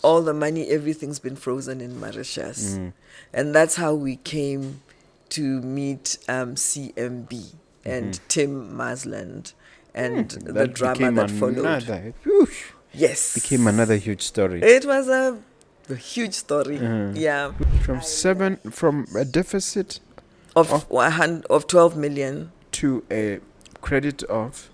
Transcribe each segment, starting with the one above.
all the money, everything's been frozen in Mauritius. And that's how we came to meet CMB and Tim Marsland and the drama that followed. Yes. Became another huge story. It was a huge story. Yeah. From a deficit of 12 million to a credit of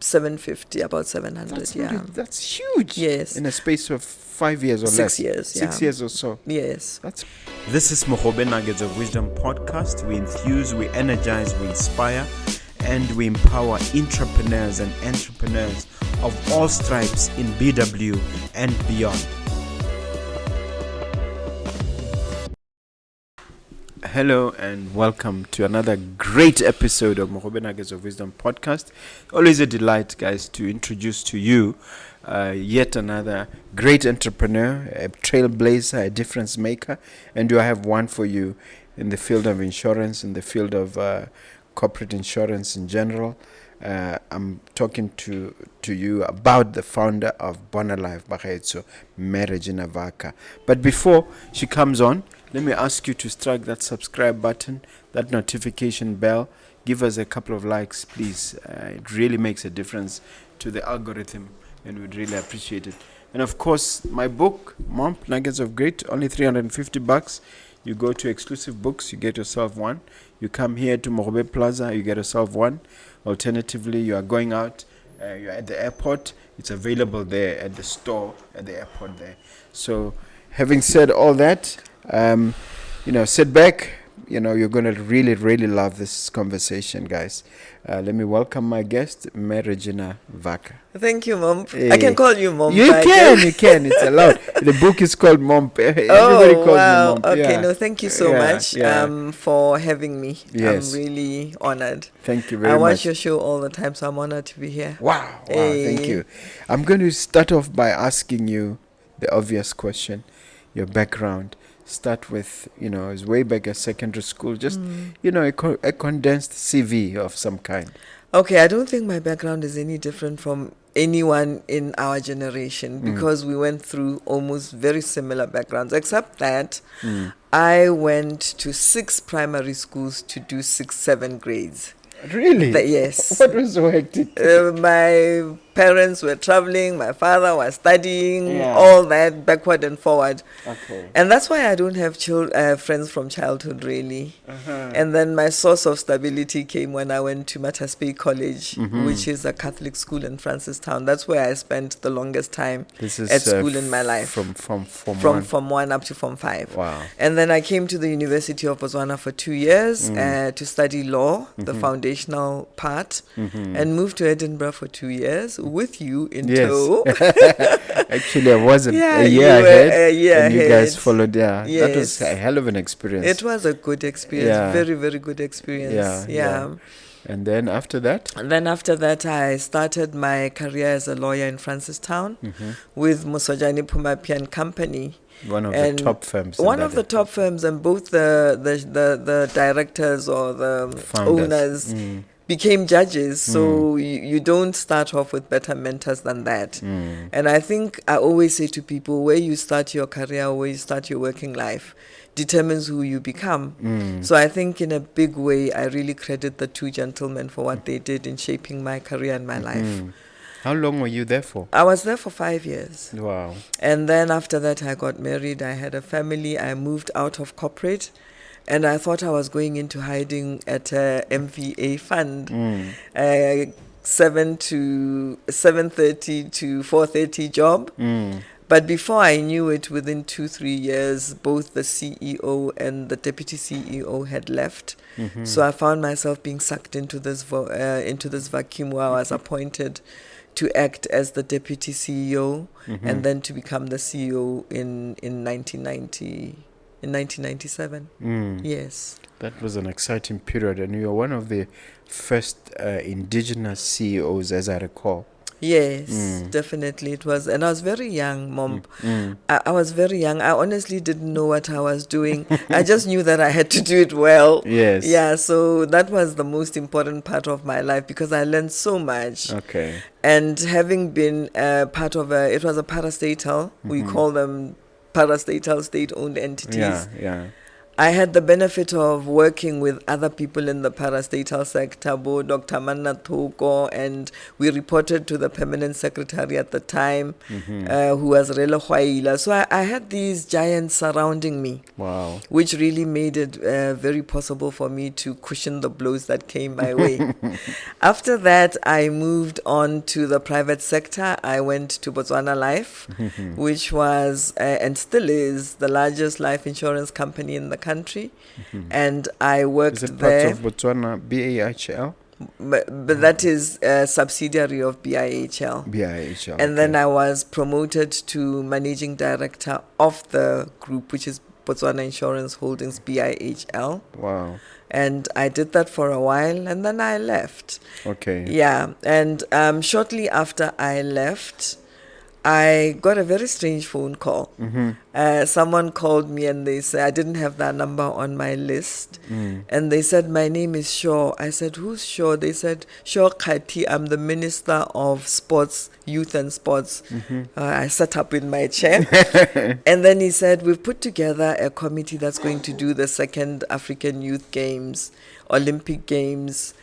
750, about 700. That's huge. Yes. In a space of 5 years or 6 less. years. 6 years or so. Yes. This is Mogobe Nuggets of Wisdom podcast. We enthuse, we energize, we inspire, and we empower entrepreneurs and entrepreneurs of all stripes in BW and beyond. Hello and welcome to another great episode of Mogobe Nuggets of Wisdom podcast. Always a delight, guys, to introduce to you yet another great entrepreneur, a trailblazer, a difference maker, and do I have one for you in the field of insurance, in the field of corporate insurance in general. I'm talking to you about the founder of Bona Life, Regina Vaka. But before she comes on, let me ask you to strike that subscribe button, that notification bell. Give us a couple of likes, please. It really makes a difference to the algorithm, and we'd really appreciate it. And of course, my book, Nuggets of Grit, only $350. You go to Exclusive Books, you get yourself one. You come here to Mogobe Plaza, you get yourself one. Alternatively, you are going out, you're at the airport, it's available there at the store at the airport there. So, having said all that, sit back. You're going to really, really love this conversation, guys. Let me welcome my guest, Regina Vaka. Thank you, Mom. Hey. I can call you Mom. You can. It's allowed. The book is called Mom. Everybody calls me Mom. Okay, thank you so much for having me. Yes. I'm really honored. Thank you very much. I watch your show all the time, so I'm honored to be here. Wow, thank you. I'm going to start off by asking you the obvious question, your background. Start with, it's way back at secondary school, just, a condensed CV of some kind. Okay, I don't think my background is any different from anyone in our generation because we went through almost very similar backgrounds, except that I went to 6 primary schools to do 7 grades. Really? Yes. What was so hectic? My parents were traveling, my father was studying, all that backward and forward. Okay. And that's why I don't have friends from childhood, really. And then my source of stability came when I went to Mataspe College, which is a Catholic school in Francistown. That's where I spent the longest time at school in my life. From Form 1 up to Form 5. Wow. And then I came to the University of Botswana for 2 years to study law, the foundational part, and moved to Edinburgh for 2 years with you in tow. Actually, I wasn't a year ahead. And you guys followed. That was a hell of an experience. It was a good experience. Very, very good experience. And then after that? I started my career as a lawyer in Francistown with Musojani Pumapian Company. One of the top firms. Top firms, and both the directors or the founders. Owners became judges. So you don't start off with better mentors than that. And I think I always say to people, where you start your career, where you start your working life, determines who you become. So I think in a big way, I really credit the 2 gentlemen for what they did in shaping my career and my life. How long were you there for? I was there for 5 years. Wow. And then after that, I got married. I had a family. I moved out of corporate. And I thought I was going into hiding at a MVA fund. 7:30 to 4:30 job. But before I knew it, within 2-3 years, both the CEO and the deputy CEO had left. So I found myself being sucked into this vacuum where I was appointed to act as the deputy CEO and then to become the CEO in 1997. Yes. That was an exciting period, and you were one of the first indigenous CEOs, as I recall. Yes, definitely it was. And I was very young, Mom. I was very young. I honestly didn't know what I was doing. I just knew that I had to do it well. Yes. Yeah, so that was the most important part of my life because I learned so much. Okay. And having been part of it was a parastatal. We call them parastatal state-owned entities. Yeah, yeah. I had the benefit of working with other people in the parastatal sector, Dr. Manna Thoko, and we reported to the permanent secretary at the time, who was Relo Hwaila. So I had these giants surrounding me. Wow. Which really made it very possible for me to cushion the blows that came my way. After that, I moved on to the private sector. I went to Botswana Life, which was and still is the largest life insurance company in the country. And I worked Is it there. part of Botswana BAHL? But that is a subsidiary of BIHL. BIHL. And then I was promoted to managing director of the group, which is Botswana Insurance Holdings, BIHL. Wow. And I did that for a while, and then I left. Okay. Yeah, and shortly after I left, I got a very strange phone call. Someone called me and they said, I didn't have that number on my list. And they said, my name is Shaw. I said, who's Shaw? They said, Shaw Khati, I'm the Minister of Sports, Youth and Sports. I sat up in my chair. And then he said, we've put together a committee that's going to do the second African Youth Games, Olympic Games,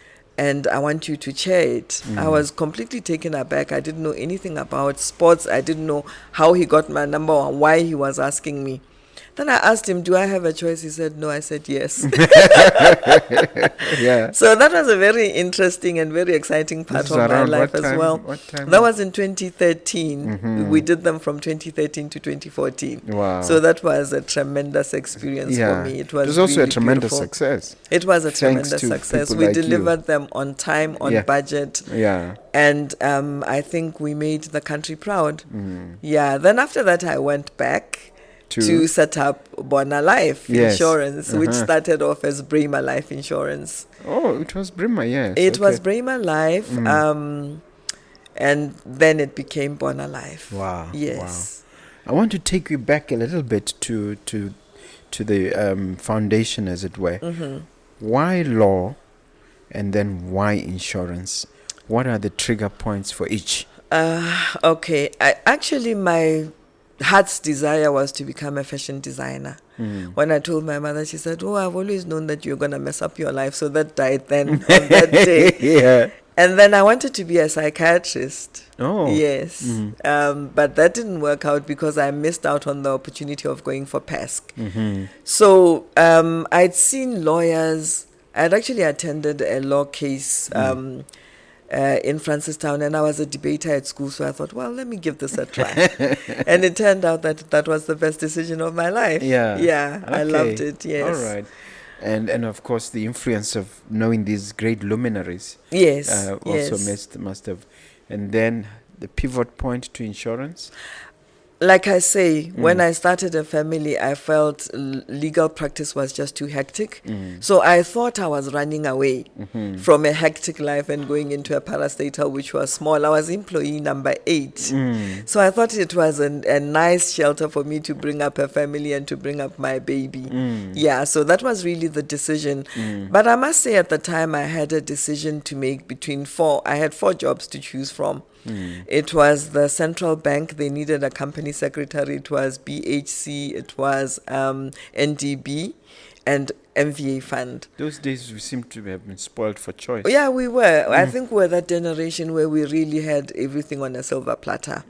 and I want you to chair it. I was completely taken aback. I didn't know anything about sports. I didn't know how he got my number or why he was asking me. Then I asked him, do I have a choice? He said, no. I said, yes. Yeah. So that was a very interesting and very exciting part of my life as well. What time? That was in 2013. We did them from 2013 to 2014. Wow. So that was a tremendous experience for me. It was also really a tremendous beautiful. success. It was a Thanks tremendous to success. people We like you. delivered them on time, on budget. Yeah. And I think we made the country proud. Yeah. Then after that, I went back to set up Bona Life Insurance, which started off as Bremer Life Insurance. Oh, it was Bremer, yes. It was Bremer Life, and then it became Bona Life. Wow. Yes. Wow. I want to take you back a little bit to the foundation, as it were. Why law, and then why insurance? What are the trigger points for each? Okay. My heart's desire was to become a fashion designer. When I told my mother, she said, oh, I've always known that you're going to mess up your life. So that died then on that day. Yeah. And then I wanted to be a psychiatrist. Oh. Yes. But that didn't work out because I missed out on the opportunity of going for PASC. So I'd seen lawyers. I'd actually attended a law case in Francistown, and I was a debater at school, so I thought, well, let me give this a try. And it turned out that was the best decision of my life. Yeah. Yeah, Okay. I loved it, yes. All right. And of course, the influence of knowing these great luminaries Yes, also yes. must have. And then the pivot point to insurance? Like I say, when I started a family, I felt legal practice was just too hectic. So I thought I was running away from a hectic life and going into a parastatal, which was small. I was employee number 8. So I thought it was a nice shelter for me to bring up a family and to bring up my baby. Yeah, so that was really the decision. But I must say at the time I had a decision to make between 4. I had 4 jobs to choose from. It was the central bank. They needed a company secretary. It was BHC. It was NDB and MVA fund. Those days we seem to have been spoiled for choice. Yeah, we were. I think we're that generation where we really had everything on a silver platter.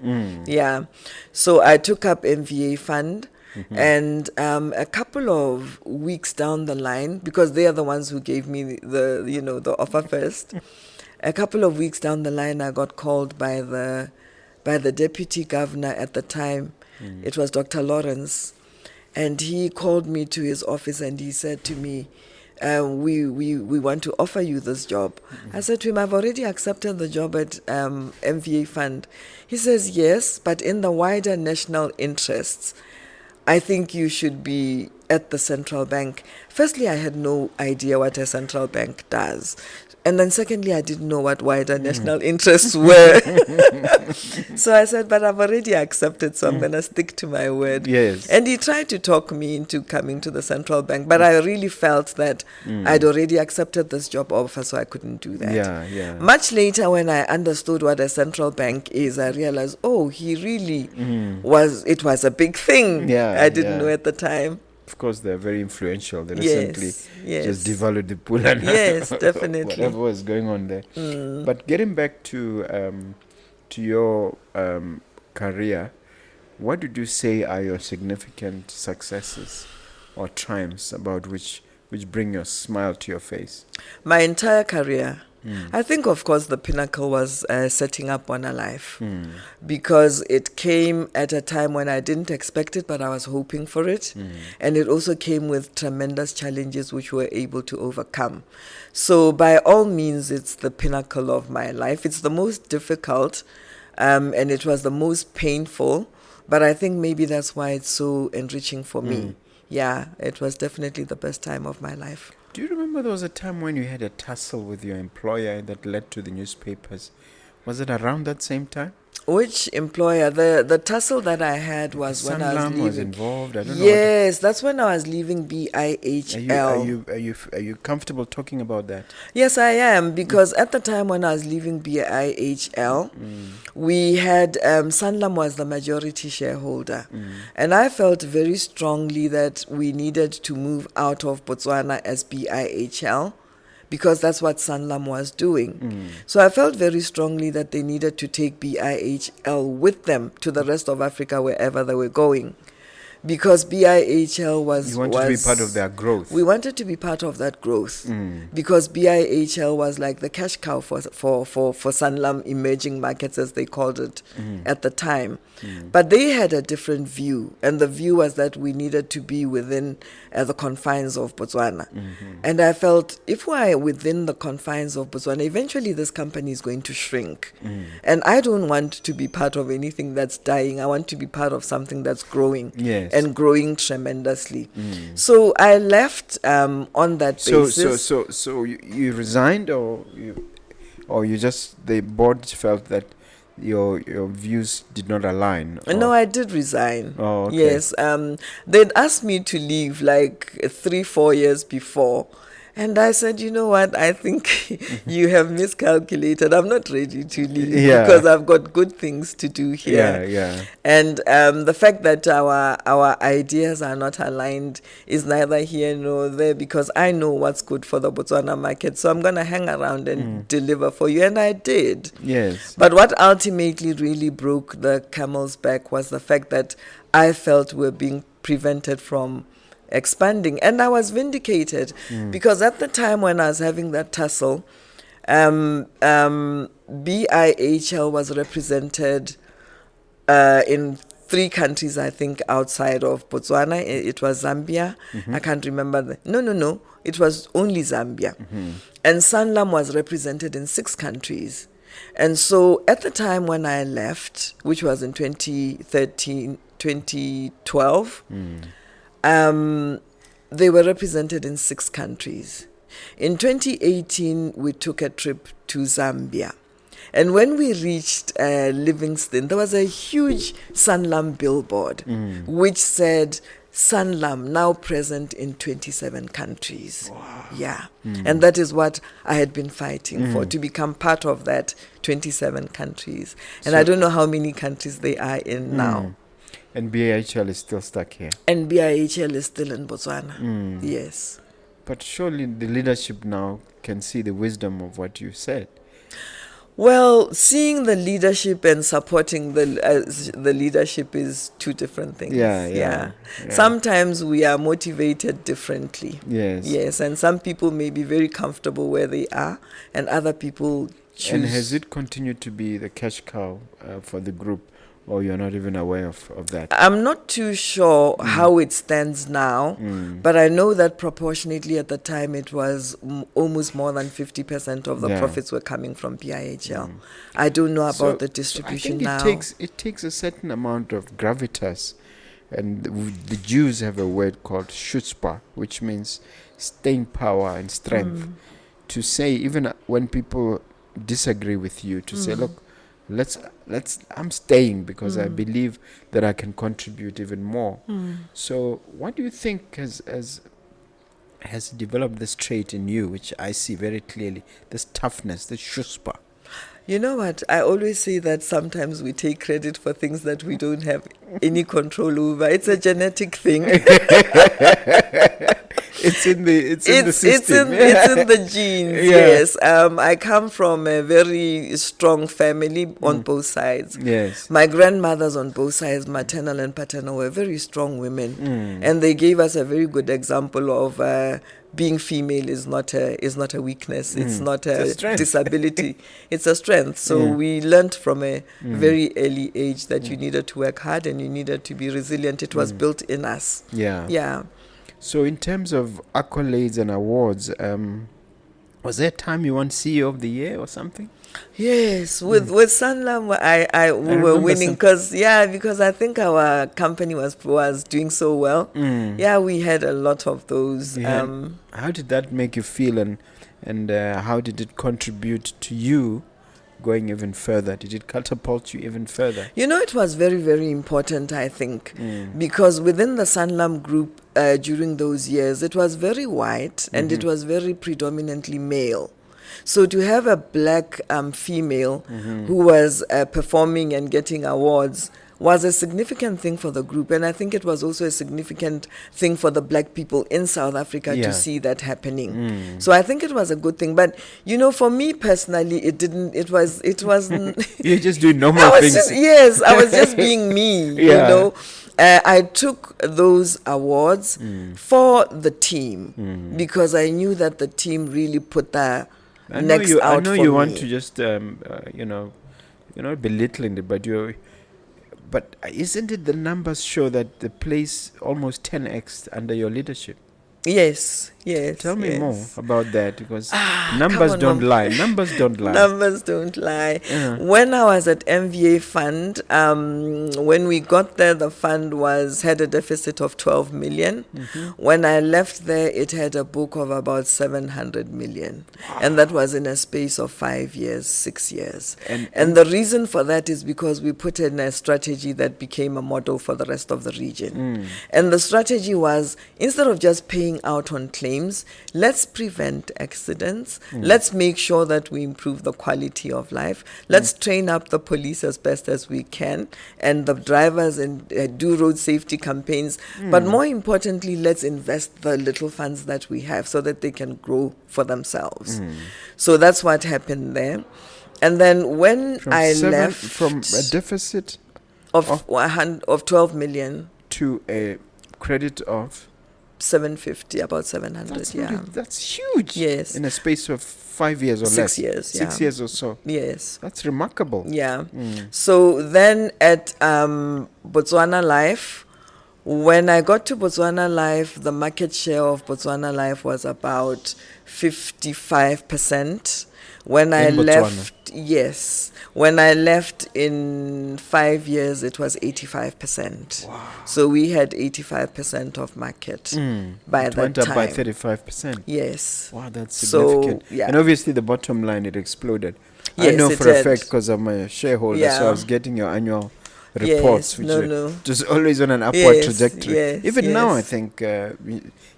Yeah. So I took up MVA fund. And a couple of weeks down the line, because they are the ones who gave me the offer first. A couple of weeks down the line, I got called by the deputy governor at the time. It was Dr. Lawrence, and he called me to his office and he said to me, "We want to offer you this job." I said to him, "I've already accepted the job at MVA Fund." He says, "Yes, but in the wider national interests, I think you should be at the central bank, firstly, I had no idea what a central bank does. And then secondly, I didn't know what wider national interests were. So I said, but I've already accepted, so I'm going to stick to my word. Yes. And he tried to talk me into coming to the central bank, but I really felt that I'd already accepted this job offer, so I couldn't do that. Yeah. Much later, when I understood what a central bank is, I realized, oh, he really it was a big thing. Yeah, I didn't know at the time. Of course, they're very influential. They recently Yes. just devalued the pula. Yes, definitely. Whatever was going on there. But getting back to your career, what did you say are your significant successes or triumphs about which bring your smile to your face? My entire career. I think, of course, the pinnacle was setting up Bona Life, because it came at a time when I didn't expect it, but I was hoping for it. And it also came with tremendous challenges which we were able to overcome. So by all means, it's the pinnacle of my life. It's the most difficult, and it was the most painful, but I think maybe that's why it's so enriching for me. Yeah, it was definitely the best time of my life. Do you remember there was a time when you had a tussle with your employer that led to the newspapers? Was it around that same time? Which employer? The tussle that I had was when I was Sanlam leaving. was involved. I don't know. Yes, that's when I was leaving BIHL. Are you comfortable talking about that? Yes, I am, because at the time when I was leaving BIHL, we had Sanlam was the majority shareholder, and I felt very strongly that we needed to move out of Botswana as BIHL, because that's what Sanlam was doing. So I felt very strongly that they needed to take BIHL with them to the rest of Africa, wherever they were going. Because BIHL was... You wanted to be part of their growth. We wanted to be part of that growth. Because BIHL was like the cash cow for Sanlam emerging markets, as they called it at the time. But they had a different view. And the view was that we needed to be within the confines of Botswana. And I felt, if we are within the confines of Botswana, eventually this company is going to shrink. And I don't want to be part of anything that's dying. I want to be part of something that's growing. Yes. And growing tremendously. So I left on that basis. So you resigned, or you just, the board felt that your views did not align? No, I did resign. Oh, okay. Yes. They'd asked me to leave like 3-4 years before. And I said, you know what, I think you have miscalculated. I'm not ready to leave because I've got good things to do here. Yeah. And the fact that our ideas are not aligned is neither here nor there, because I know what's good for the Botswana market. So I'm going to hang around and deliver for you. And I did. Yes. But what ultimately really broke the camel's back was the fact that I felt we're being prevented from expanding. And I was vindicated because at the time when I was having that tussle, BIHL was represented in 3 countries, I think, outside of Botswana. It was Zambia. I can't remember. No. It was only Zambia. And Sanlam was represented in 6 countries. And so at the time when I left, which was in 2012, they were represented in 6 countries. In 2018, we took a trip to Zambia. And when we reached Livingston, there was a huge Sanlam billboard which said, Sanlam now present in 27 countries. Wow. Yeah. And that is what I had been fighting for, to become part of that 27 countries. And I don't know how many countries they are in now. And BIHL is still stuck here. And BIHL is still in Botswana. Yes. But surely the leadership now can see the wisdom of what you said. Well, seeing the leadership and supporting the leadership is 2 different things. Yeah. Sometimes we are motivated differently. Yes, and some people may be very comfortable where they are, and other people choose. And has it continued to be the cash cow for the group? Or you're not even aware of that? I'm not too sure how it stands now, but I know that proportionately at the time it was almost more than 50% of the profits were coming from BIHL. I don't know about the distribution now. It takes a certain amount of gravitas And the Jews have a word called chutzpah, which means staying power and strength. To say, even when people disagree with you, to say, look, let's I'm staying because I believe that I can contribute even more. So what do you think has developed this trait in you, which I see very clearly, this toughness, this chutzpah? You know what? I always say that sometimes we take credit for things that we don't have any control over. It's a genetic thing. It's in the system. It's in the genes. Yes. I come from a very strong family on both sides. Yes. My grandmothers on both sides, maternal and paternal, were very strong women, and they gave us a very good example of being female is not a weakness. It's not a disability. It's a strength. So we learned from a very early age that you needed to work hard and you needed to be resilient. It was built in us. Yeah. So in terms of accolades and awards, was there a time you won CEO of the Year or something? Yes, with Sanlam, we were winning because I think our company was doing so well. Yeah, we had a lot of those. How did that make you feel, and how did it contribute to you going even further? Did it catapult you even further? You know, it was very, very important, I think, because within the Sanlam group during those years, it was very white and it was very predominantly male. So to have a black female who was performing and getting awards was a significant thing for the group. And I think it was also a significant thing for the black people in South Africa to see that happening. So I think it was a good thing. But, you know, for me personally, it wasn't... You're just doing normal things. I was just being me, you know. I took those awards for the team because I knew that the team really put their necks out for me. I know you want to just, belittling it, but isn't it the numbers show that the place almost 10x under your leadership? Yes. Tell me more about that, because numbers don't lie. Numbers don't lie. Numbers don't lie. When I was at MVA Fund, when we got there, the fund had a deficit of 12 million. When I left there, it had a book of about 700 million. And that was in a space of 5 years, 6 years. And the reason for that is because we put in a strategy that became a model for the rest of the region. And the strategy was, instead of just paying out on claims, let's prevent accidents. Let's make sure that we improve the quality of life. Let's train up the police as best as we can and the drivers and do road safety campaigns. But more importantly, let's invest the little funds that we have so that they can grow for themselves. So that's what happened there. And then when I left... From a deficit of 12 million to a credit of... 750, about 700. That's huge. Yes. In a space of 5 years or 6 years. 6 years or so. Yes. That's remarkable. Yeah. So then at Botswana Life, when I got to Botswana Life, the market share of Botswana Life was about 55%. When I left, when I left in 5 years, it was 85%. Wow. So we had 85% of market by that time. It went up by 35%. Yes. Wow, that's significant. So, and obviously the bottom line, it exploded. Yes, I know for a fact because I'm a shareholder, so I was getting your annual reports, which just always on an upward trajectory. Even now, I think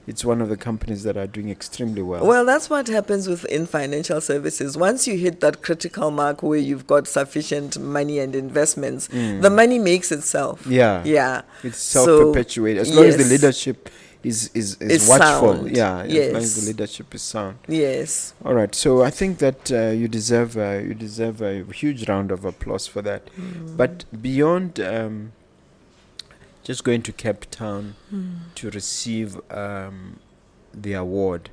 it's one of the companies that are doing extremely well. Well, that's what happens in financial services. Once you hit that critical mark where you've got sufficient money and investments, the money makes itself. Yeah. It's self-perpetuated. As long as the leadership is watchful. Sound. As long as the leadership is sound. Yes. All right. So I think that you deserve a huge round of applause for that. But beyond just going to Cape Town to receive the award,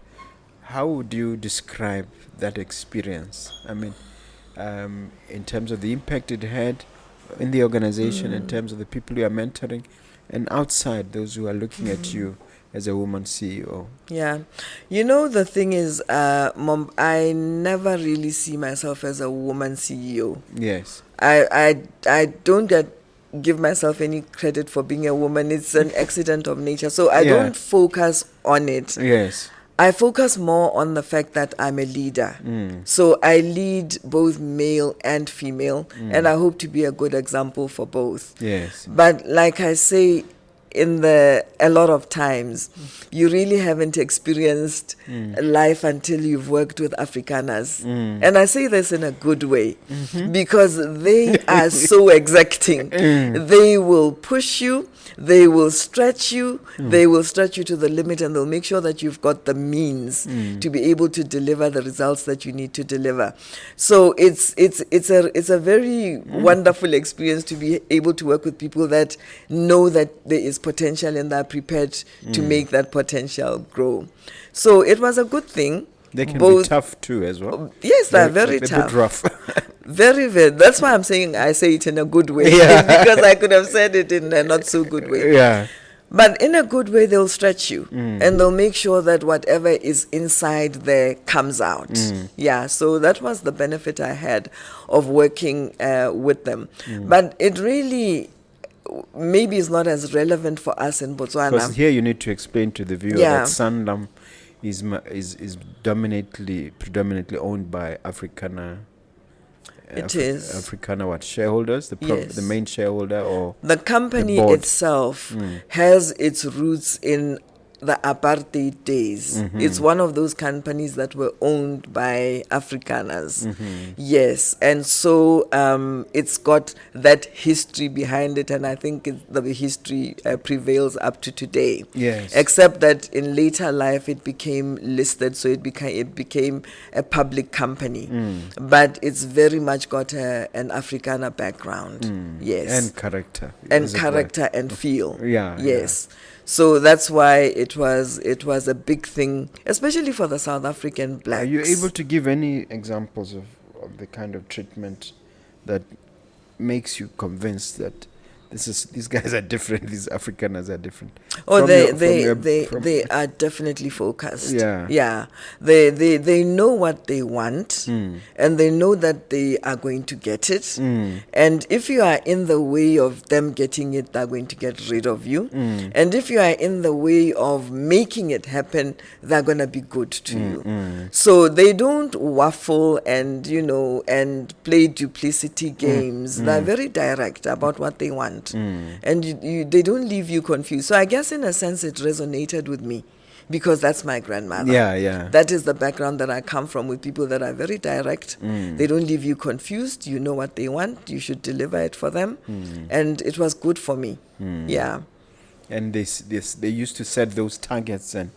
how would you describe that experience? I mean, in terms of the impact it had in the organization, in terms of the people you are mentoring, and outside those who are looking at you as a woman CEO. Yeah. You know, the thing is, Mom, I never really see myself as a woman CEO. Yes. I don't get give myself any credit for being a woman. It's an accident of nature. So I don't focus on it. Yes. I focus more on the fact that I'm a leader. So I lead both male and female, and I hope to be a good example for both. Yes. But like I say, a lot of times, you really haven't experienced life until you've worked with Afrikaners. And I say this in a good way, because they are so exacting. They will push you, they will stretch you, they will stretch you to the limit, and they'll make sure that you've got the means to be able to deliver the results that you need to deliver. So it's a very wonderful experience to be able to work with people that know that there is potential and they're prepared to make that potential grow. So it was a good thing. They can be tough too as well. Yes, they're very tough. A bit rough. Very, very. That's why I'm saying I say it in a good way. Because I could have said it in a not so good way. Yeah. But in a good way, they'll stretch you. And they'll make sure that whatever is inside there comes out. Yeah, so that was the benefit I had of working with them. But it really maybe is not as relevant for us in Botswana. Because here you need to explain to the viewer that Sanlam is predominantly owned by Afrikaner. It is Afrikaner shareholders, the main shareholder, or the company itself has its roots in the apartheid days. It's one of those companies that were owned by Afrikaners. Yes, and so it's got that history behind it, and I think the history prevails up to today. Yes. Except that in later life it became listed, so it became a public company. But it's very much got an Afrikaner background. Yes. And character. And feel. Yeah. Yes. Yeah. So that's why it was a big thing, especially for the South African blacks. Are you able to give any examples of the kind of treatment that makes you convinced that these guys are different, these Afrikaners are different? Oh, they are definitely focused. Yeah. They know what they want, and they know that they are going to get it. And if you are in the way of them getting it, they're going to get rid of you. And if you are in the way of making it happen, they're going to be good to you. So they don't waffle and play duplicity games. They're very direct about what they want. And they don't leave you confused. So I guess in a sense it resonated with me because that's my grandmother. Yeah. That is the background that I come from, with people that are very direct. They don't leave you confused. You know what they want. You should deliver it for them. And it was good for me. Yeah. And they used to set those targets, and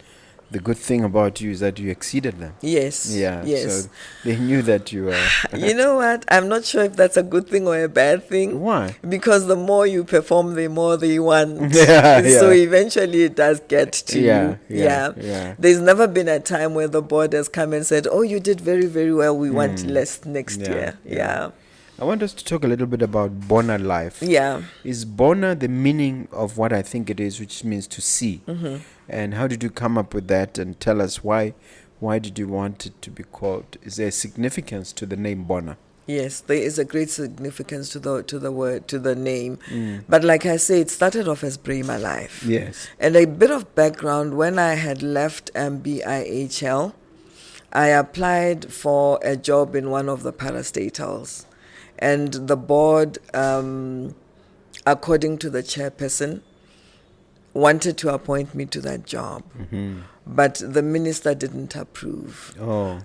the good thing about you is that you exceeded them. Yes. Yeah. Yes. So they knew that you were. You know what? I'm not sure if that's a good thing or a bad thing. Why? Because the more you perform, the more they want. Yeah. So eventually it does get to you. Yeah. There's never been a time where the board has come and said, "Oh, you did very, very well. We want less next year." Yeah. I want us to talk a little bit about Bona Life. Yeah. Is Bona the meaning of what I think it is, which means to see? And how did you come up with that? And tell us why did you want it to be called? Is there a significance to the name Bona? Yes, there is a great significance to the word, to the name. But like I say, it started off as Bona Life. Yes. And a bit of background: when I had left BIHL, I applied for a job in one of the parastatals. And the board, according to the chairperson, wanted to appoint me to that job. But the minister didn't approve.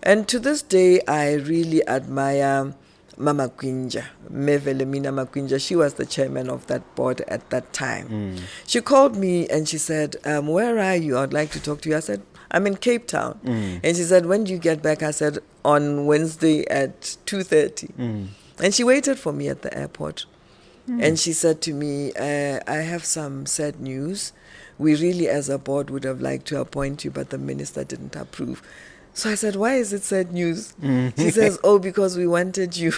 And to this day, I really admire Mama Kwinja, Mevelemina Makwinja. She was the chairman of that board at that time. She called me and she said, "Where are you? I'd like to talk to you." I said, "I'm in Cape Town." And she said, "When do you get back?" I said, "On Wednesday at 2:30. And she waited for me at the airport. And she said to me, "I have some sad news. We really, as a board, would have liked to appoint you, but the minister didn't approve." So I said, why is it sad news? She says, oh, because we wanted you,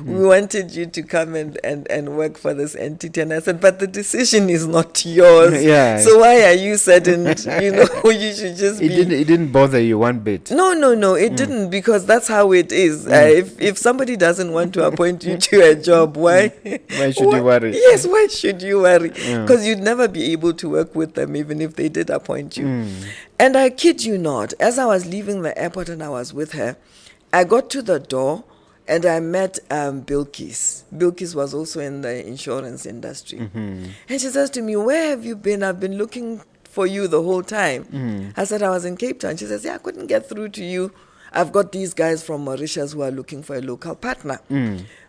we wanted you to come and work for this entity. And I said, but the decision is not yours. Yeah. So why are you saddened? You should just be. It didn't bother you one bit. No, it didn't, because that's how it is. If somebody doesn't want to appoint you to a job, why should you worry? Yes, why should you worry? Because you'd never be able to work with them even if they did appoint you. And I kid you not, as I was leaving the airport and I was with her, I got to the door and I met Bilkis. Bilkis was also in the insurance industry. And she says to me, where have you been? I've been looking for you the whole time. I said, I was in Cape Town. She says, yeah, I couldn't get through to you. I've got these guys from Mauritius who are looking for a local partner.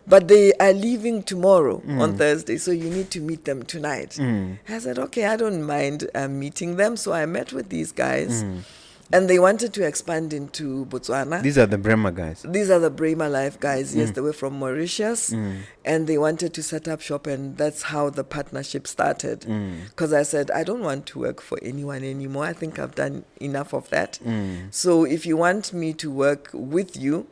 But they are leaving tomorrow on Thursday, so you need to meet them tonight. I said, okay, I don't mind meeting them. So I met with these guys, and they wanted to expand into Botswana. These are the Bremer guys. These are the Bona Life guys. Yes, they were from Mauritius, and they wanted to set up shop, and that's how the partnership started. Because I said, I don't want to work for anyone anymore. I think I've done enough of that. So if you want me to work with you,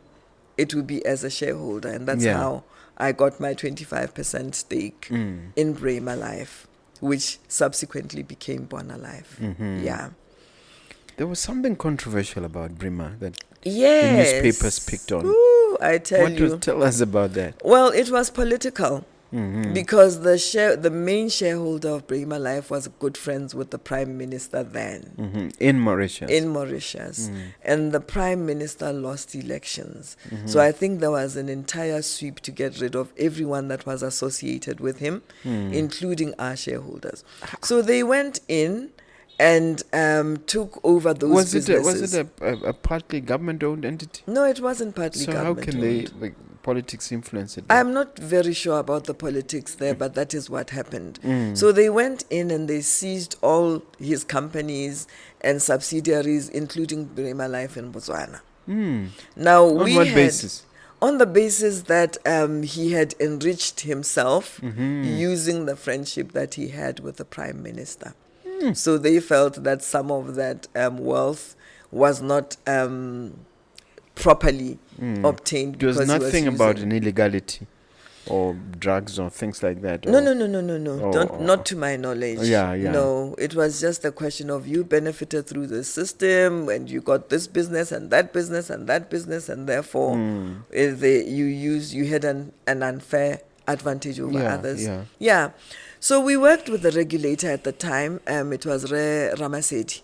it will be as a shareholder, and that's how I got my 25% stake in Bona Life, which subsequently became Bona Life. Yeah. There was something controversial about Bremer that the Yes. newspapers picked on. Ooh, I tell you. Tell us about that. Well, it was political. Because the main shareholder of Bona Life was good friends with the Prime Minister then. In Mauritius. And the Prime Minister lost elections. So I think there was an entire sweep to get rid of everyone that was associated with him, including our shareholders. So they went in and took over those businesses. Was it a partly government-owned entity? No, it wasn't partly government-owned. So how can they... politics influence it? I'm not very sure about the politics there, but that is what happened. So they went in and they seized all his companies and subsidiaries, including Bona Life in Botswana. Now, on what basis? On the basis that he had enriched himself using the friendship that he had with the Prime Minister. So they felt that some of that wealth was not properly obtained. There was nothing about an illegality or drugs or things like that? No. Not to my knowledge. Yeah. No, it was just a question of you benefited through the system and you got this business and that business and that business, and therefore you had an unfair advantage over others. Yeah. So we worked with the regulator at the time. It was Ramasedi,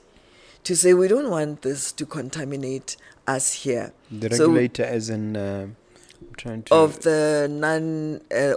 to say we don't want this to contaminate us here. The regulator, as in trying to of the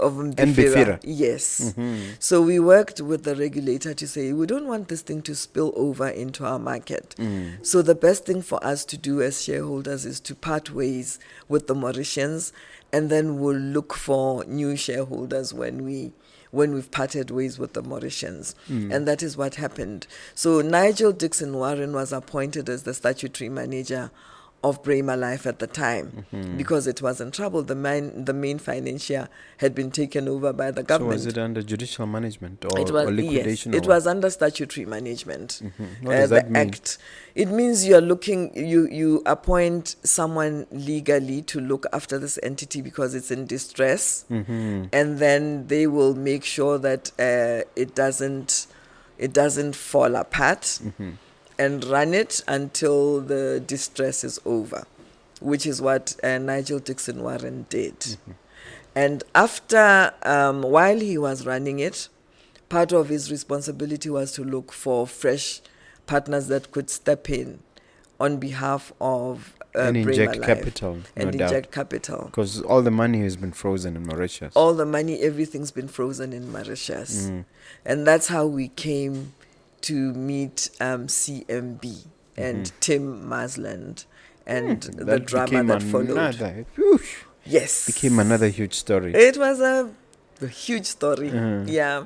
of Mbifira. Yes. So we worked with the regulator to say we don't want this thing to spill over into our market. So the best thing for us to do as shareholders is to part ways with the Mauritians, and then we'll look for new shareholders when we've parted ways with the Mauritians. And that is what happened. So Nigel Dixon Warren was appointed as the statutory manager of Bona Life at the time, because it was in trouble. The main financier had been taken over by the government. So was it under judicial management or liquidation? Yes, it was under statutory management. What does that mean? Act. It means you appoint someone legally to look after this entity because it's in distress, and then they will make sure that it doesn't fall apart. And run it until the distress is over, which is what Nigel Dixon Warren did. And after, while he was running it, part of his responsibility was to look for fresh partners that could step in on behalf of and inject Life capital, and inject capital. Because all the money has been frozen in Mauritius. All the money, everything's been frozen in Mauritius. And that's how we came to meet CMB and Tim Marsland and the drama that followed. Yes. Became another huge story. It was a huge story,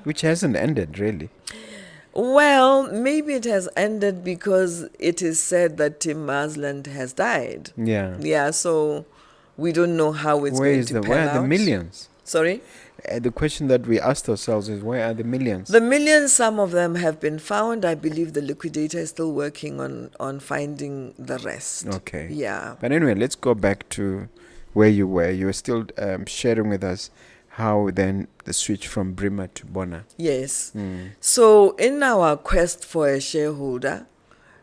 Which hasn't ended, really. Well, maybe it has ended because it is said that Tim Marsland has died. Yeah, so we don't know how it's going to pan out. Where are the millions? Sorry? The question that we asked ourselves is, where are the millions? The millions, some of them have been found. I believe the liquidator is still working on finding the rest. Okay. Yeah. But anyway, let's go back to where you were. You were still sharing with us how then the switch from Brima to Bona. Yes. So in our quest for a shareholder,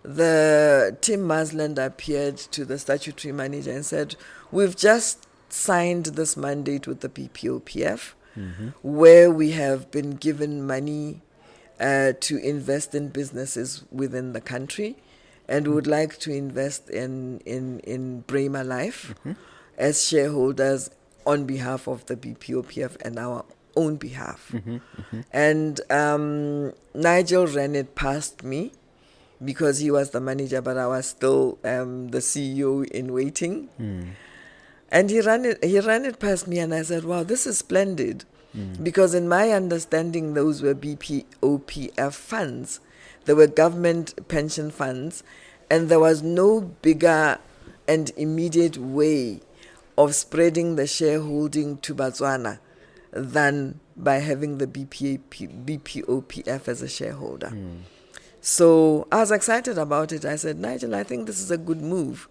the Tim Masland appeared to the statutory manager and said, we've just signed this mandate with the BPOPF, where we have been given money to invest in businesses within the country, and would like to invest in Bona Life as shareholders on behalf of the BPOPF and our own behalf. And Nigel ran it past me because he was the manager, but I was still the CEO in waiting. And he ran it past me, and I said, wow, this is splendid. Because in my understanding, those were BPOPF funds. They were government pension funds, and there was no bigger and immediate way of spreading the shareholding to Botswana than by having the BPOPF as a shareholder. So I was excited about it. I said, Nigel, I think this is a good move.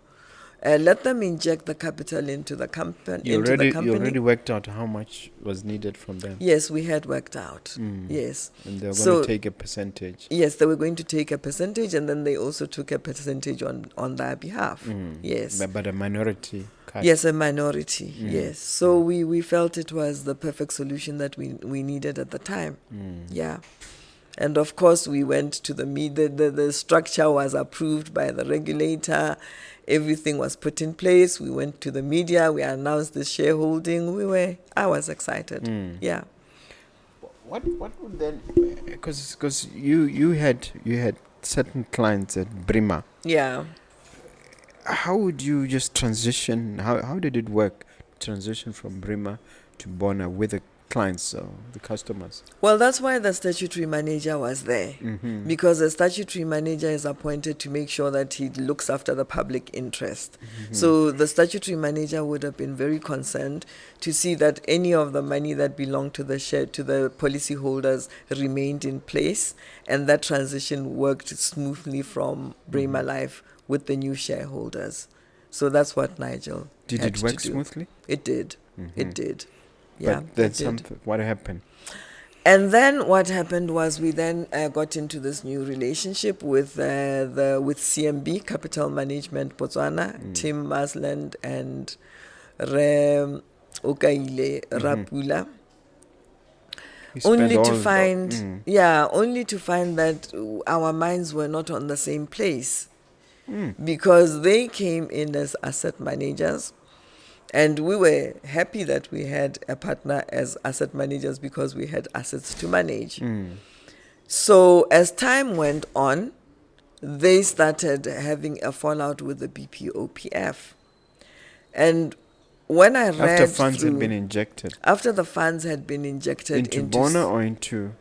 Let them inject the capital into the company. You already worked out how much was needed from them? Yes, we had worked out. Yes. And they were going to take a percentage? Yes, they were going to take a percentage, and then they also took a percentage on their behalf. Yes. But a minority cut? Yes, a minority, yes. So we felt it was the perfect solution that we needed at the time. Yeah. And of course, we went to the structure was approved by the regulator. Everything was put in place. We went to the media. We announced the shareholding. I was excited. Yeah. What would then? Because you had certain clients at Brima. Yeah. How would you just transition? How did it work? Transition from Brima to Bona with the clients, the customers? Well, that's why the statutory manager was there, because the statutory manager is appointed to make sure that he looks after the public interest. So the statutory manager would have been very concerned to see that any of the money that belonged to the policyholders remained in place, and that transition worked smoothly from Bona Life with the new shareholders. So that's what Nigel did had it work to do. smoothly? It did. It did. Yeah, but that's something. What happened? And then what happened was we then got into this new relationship with CMB, Capital Management Botswana, Tim Masland and Re Okaile Rapula. Only to find that our minds were not on the same place, because they came in as asset managers. And we were happy that we had a partner as asset managers because we had assets to manage. So as time went on, they started having a fallout with the BPOPF. And when I read after funds had been injected? After the funds had been injected into Bona or into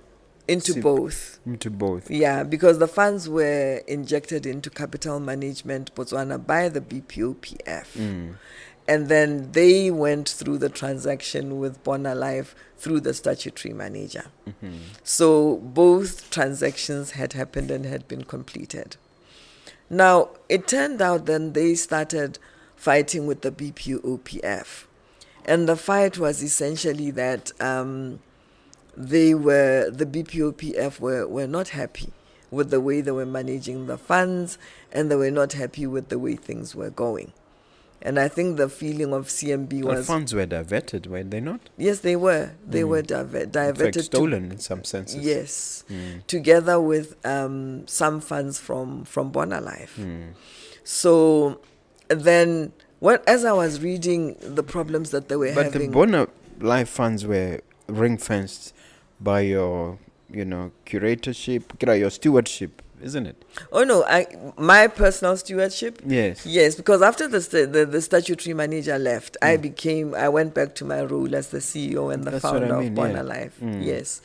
both. Into both. Yeah, because the funds were injected into Capital Management Botswana by the BPOPF. And then they went through the transaction with Bona Life through the statutory manager. So both transactions had happened and had been completed. Now, it turned out then they started fighting with the BPOPF. And the fight was essentially that the BPOPF were not happy with the way they were managing the funds, and they were not happy with the way things were going. And I think the feeling of CMB was... The funds were diverted, were they not? Yes, they were. They were diverted. In fact, stolen in some senses. Yes. Together with some funds from Bona Life. So then, as I was reading the problems that they were having... But the Bona Life funds were ring-fenced by your, curatorship, your stewardship, isn't it? Oh no, my personal stewardship. Yes, because after the statutory manager left, I went back to my role as the CEO and the founder of Bona Life. Yes,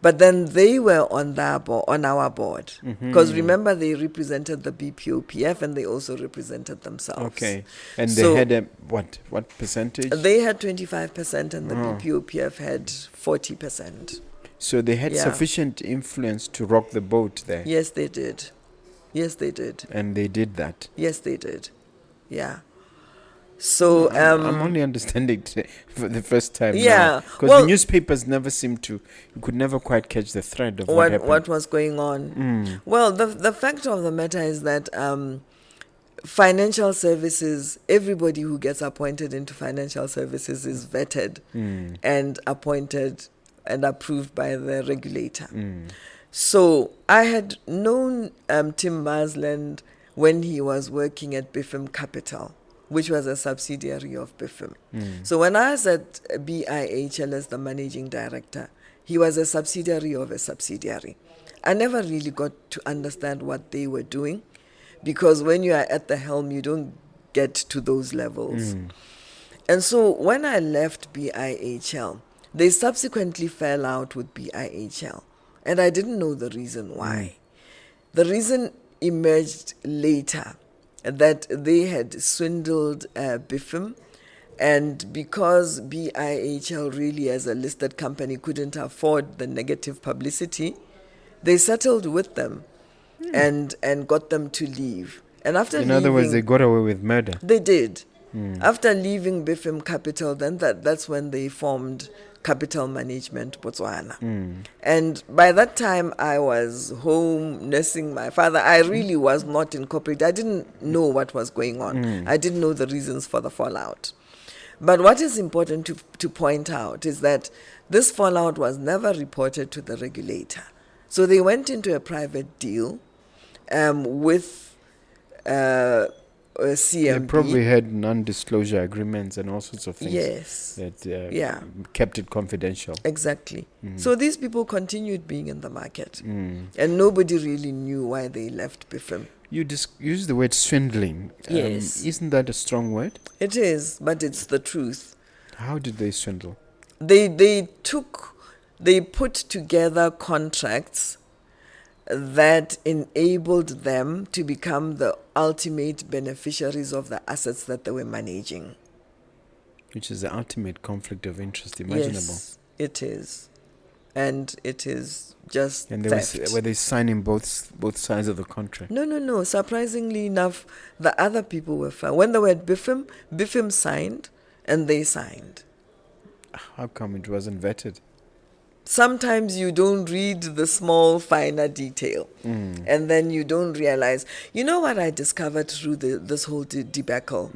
But then they were on our board. Because remember, they represented the BPOPF and they also represented themselves. Okay. And So they had a, what percentage? they had 25% and the BPOPF had 40%. So they had sufficient influence to rock the boat there. Yes, they did. Yes, they did. And they did that. Yes, they did. Yeah. So I'm only understanding for the first time. Yeah. Because the newspapers never seemed to, you could never quite catch the thread of what happened. What was going on. Well, the fact of the matter is that financial services, everybody who gets appointed into financial services is vetted and appointed and approved by the regulator. So I had known Tim Marsland when he was working at BIFM Capital, which was a subsidiary of BIFM. So when I was at BIHL as the managing director, he was a subsidiary of a subsidiary. I never really got to understand what they were doing, because when you are at the helm, you don't get to those levels. And so when I left BIHL, they subsequently fell out with BIHL. And I didn't know the reason why. The reason emerged later, that they had swindled BIFM, and because BIHL really as a listed company couldn't afford the negative publicity, they settled with them and got them to leave. And after In other words, they got away with murder. They did. After leaving BIFM Capital, then that's when they formed Capital Management Botswana. And by that time, I was home nursing my father. I really was not incorporated. I didn't know what was going on. I didn't know the reasons for the fallout. But what is important to point out is that this fallout was never reported to the regulator. So they went into a private deal with CMB. They probably had non-disclosure agreements and all sorts of things. Yes. That kept it confidential. Exactly. So these people continued being in the market. And nobody really knew why they left BIFM. You use the word swindling. Yes. Isn't that a strong word? It is, but it's the truth. How did they swindle? They put together contracts that enabled them to become the ultimate beneficiaries of the assets that they were managing. Which is the ultimate conflict of interest imaginable. Yes, it is. And it is just and theft. were they signing both sides of the contract? No. Surprisingly enough, the other people were fine. When they were at BIFM signed and they signed. How come it wasn't vetted? Sometimes you don't read the small, finer detail. And then you don't realize. You know what I discovered through this whole debacle?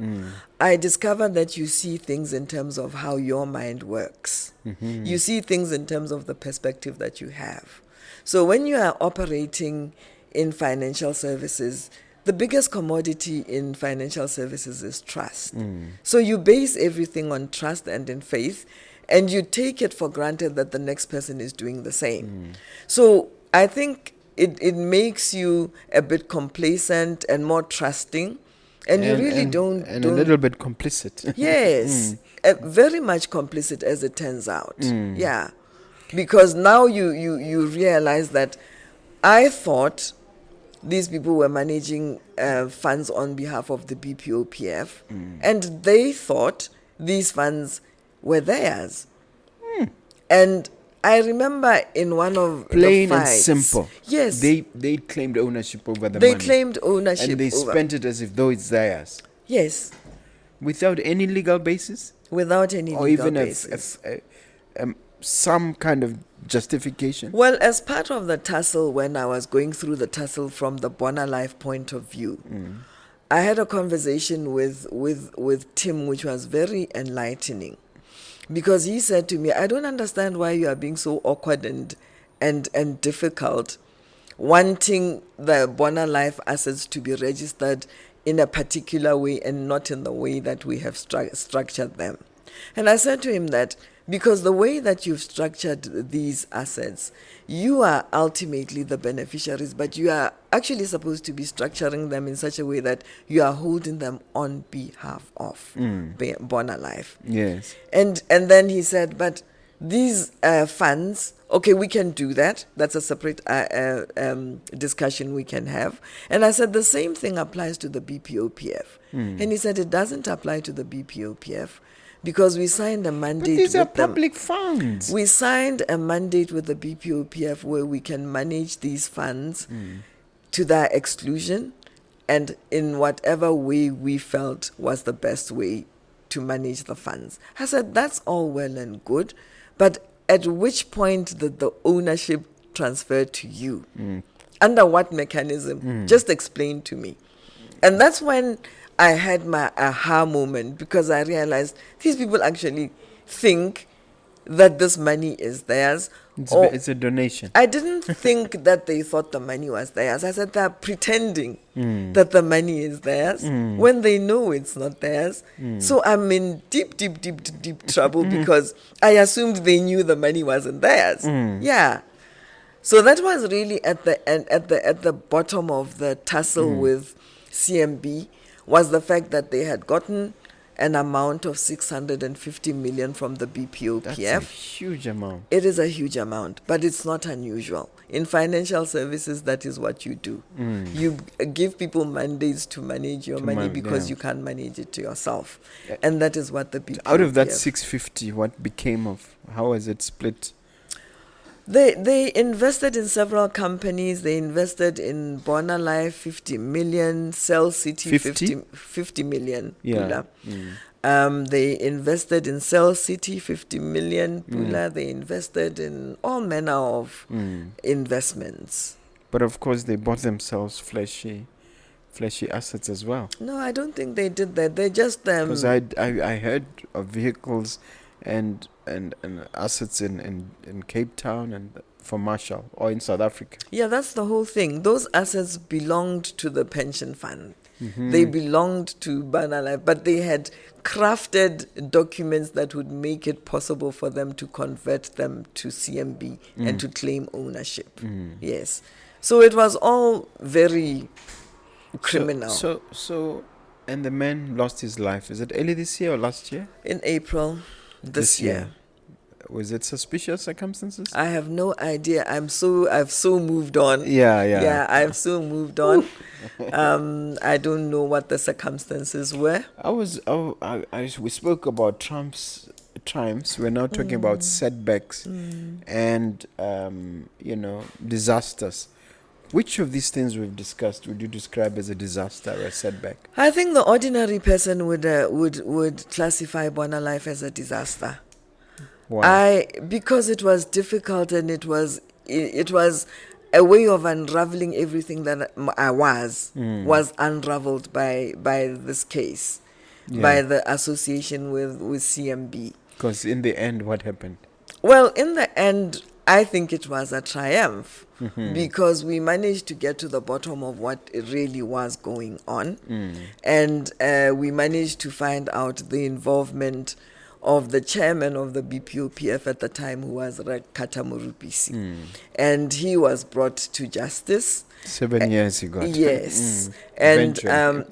I discovered that you see things in terms of how your mind works. You see things in terms of the perspective that you have. So when you are operating in financial services, the biggest commodity in financial services is trust. So you base everything on trust and in faith, and you take it for granted that the next person is doing the same. So I think it makes you a bit complacent and more trusting, and you really don't... And a little bit complicit. Yes, very much complicit as it turns out. Yeah, because now you realize that I thought these people were managing funds on behalf of the BPOPF, and they thought these funds were theirs. And I remember in one of plain the fights, and simple. Yes, they claimed ownership over the they money. claimed ownership, and they spent it as if though it's theirs. Yes, without any legal basis, without any or legal even basis. some kind of justification. Well, as part of the tussle, when I was going through the tussle from the Bona Life point of view, I had a conversation with Tim, which was very enlightening, because he said to me, I don't understand why you are being so awkward and difficult, wanting the Bona Life assets to be registered in a particular way and not in the way that we have structured them. And I said to him that because the way that you've structured these assets, you are ultimately the beneficiaries, but you are actually supposed to be structuring them in such a way that you are holding them on behalf of Bona Life. Yes. And then he said, but these funds, okay, we can do that. That's a separate discussion we can have. And I said the same thing applies to the BPOPF. And he said it doesn't apply to the BPOPF because we signed a mandate. But these are with them. public funds. We signed a mandate with the BPOPF where we can manage these funds to their exclusion and in whatever way we felt was the best way to manage the funds. I said, that's all well and good, but at which point did the ownership transfer to you? Under what mechanism? Just explain to me. And that's when I had my aha moment, because I realized these people actually think that this money is theirs. It's a donation. I didn't think that they thought the money was theirs. I said they're pretending that the money is theirs when they know it's not theirs. So I'm in deep trouble because I assumed they knew the money wasn't theirs. Yeah. So that was really at the end, at the bottom of the tussle with CMB, was the fact that they had gotten an amount of 650 million from the BPOPF. That's a huge amount. It is a huge amount, but it's not unusual. In financial services, that is what you do. You give people mandates to manage your money because you can't manage it to yourself. And that is what the BPOPF... Out of that 650, what became of... How was it split? They invested in several companies. They invested in Bona Life, 50 million, Cell City, 50 million. Yeah. They invested in Cell City, 50 million. They invested in all manner of investments. But of course, they bought themselves fleshy assets as well. No, I don't think they did that. They just... Because I heard of vehicles and assets in Cape Town and for Marshall or in South Africa. Yeah, that's the whole thing. Those assets belonged to the pension fund. They belonged to Bona Life, but they had crafted documents that would make it possible for them to convert them to CMB and to claim ownership. Yes. So it was all very criminal. So, and the man lost his life. Is it early this year or last year? In April this year. Was it suspicious circumstances? I have no idea. I've so moved on. Yeah, I've so moved on. I don't know what the circumstances were. We spoke about Trump's times. We're now talking about setbacks and disasters. Which of these things we've discussed would you describe as a disaster or a setback? I think the ordinary person would classify Bona Life as a disaster. Why? Because it was difficult and it was a way of unraveling everything that I was unraveled by this case, by the association with CMB. Because in the end, what happened? Well, in the end, I think it was a triumph because we managed to get to the bottom of what really was going on. And we managed to find out the involvement of the chairman of the BPOPF at the time, who was Rakata Murupisi. And he was brought to justice. 7 years he got. Yes. And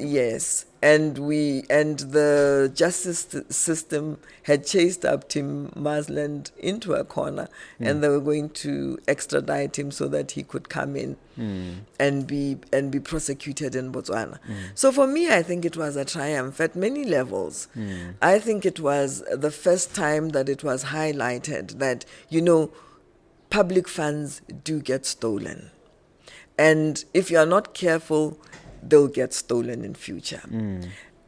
yes. And the justice system had chased up Tim Marsland into a corner, and they were going to extradite him so that he could come in and be prosecuted in Botswana. So for me, I think it was a triumph at many levels. I think it was the first time that it was highlighted that, public funds do get stolen. And if you are not careful, they'll get stolen in future.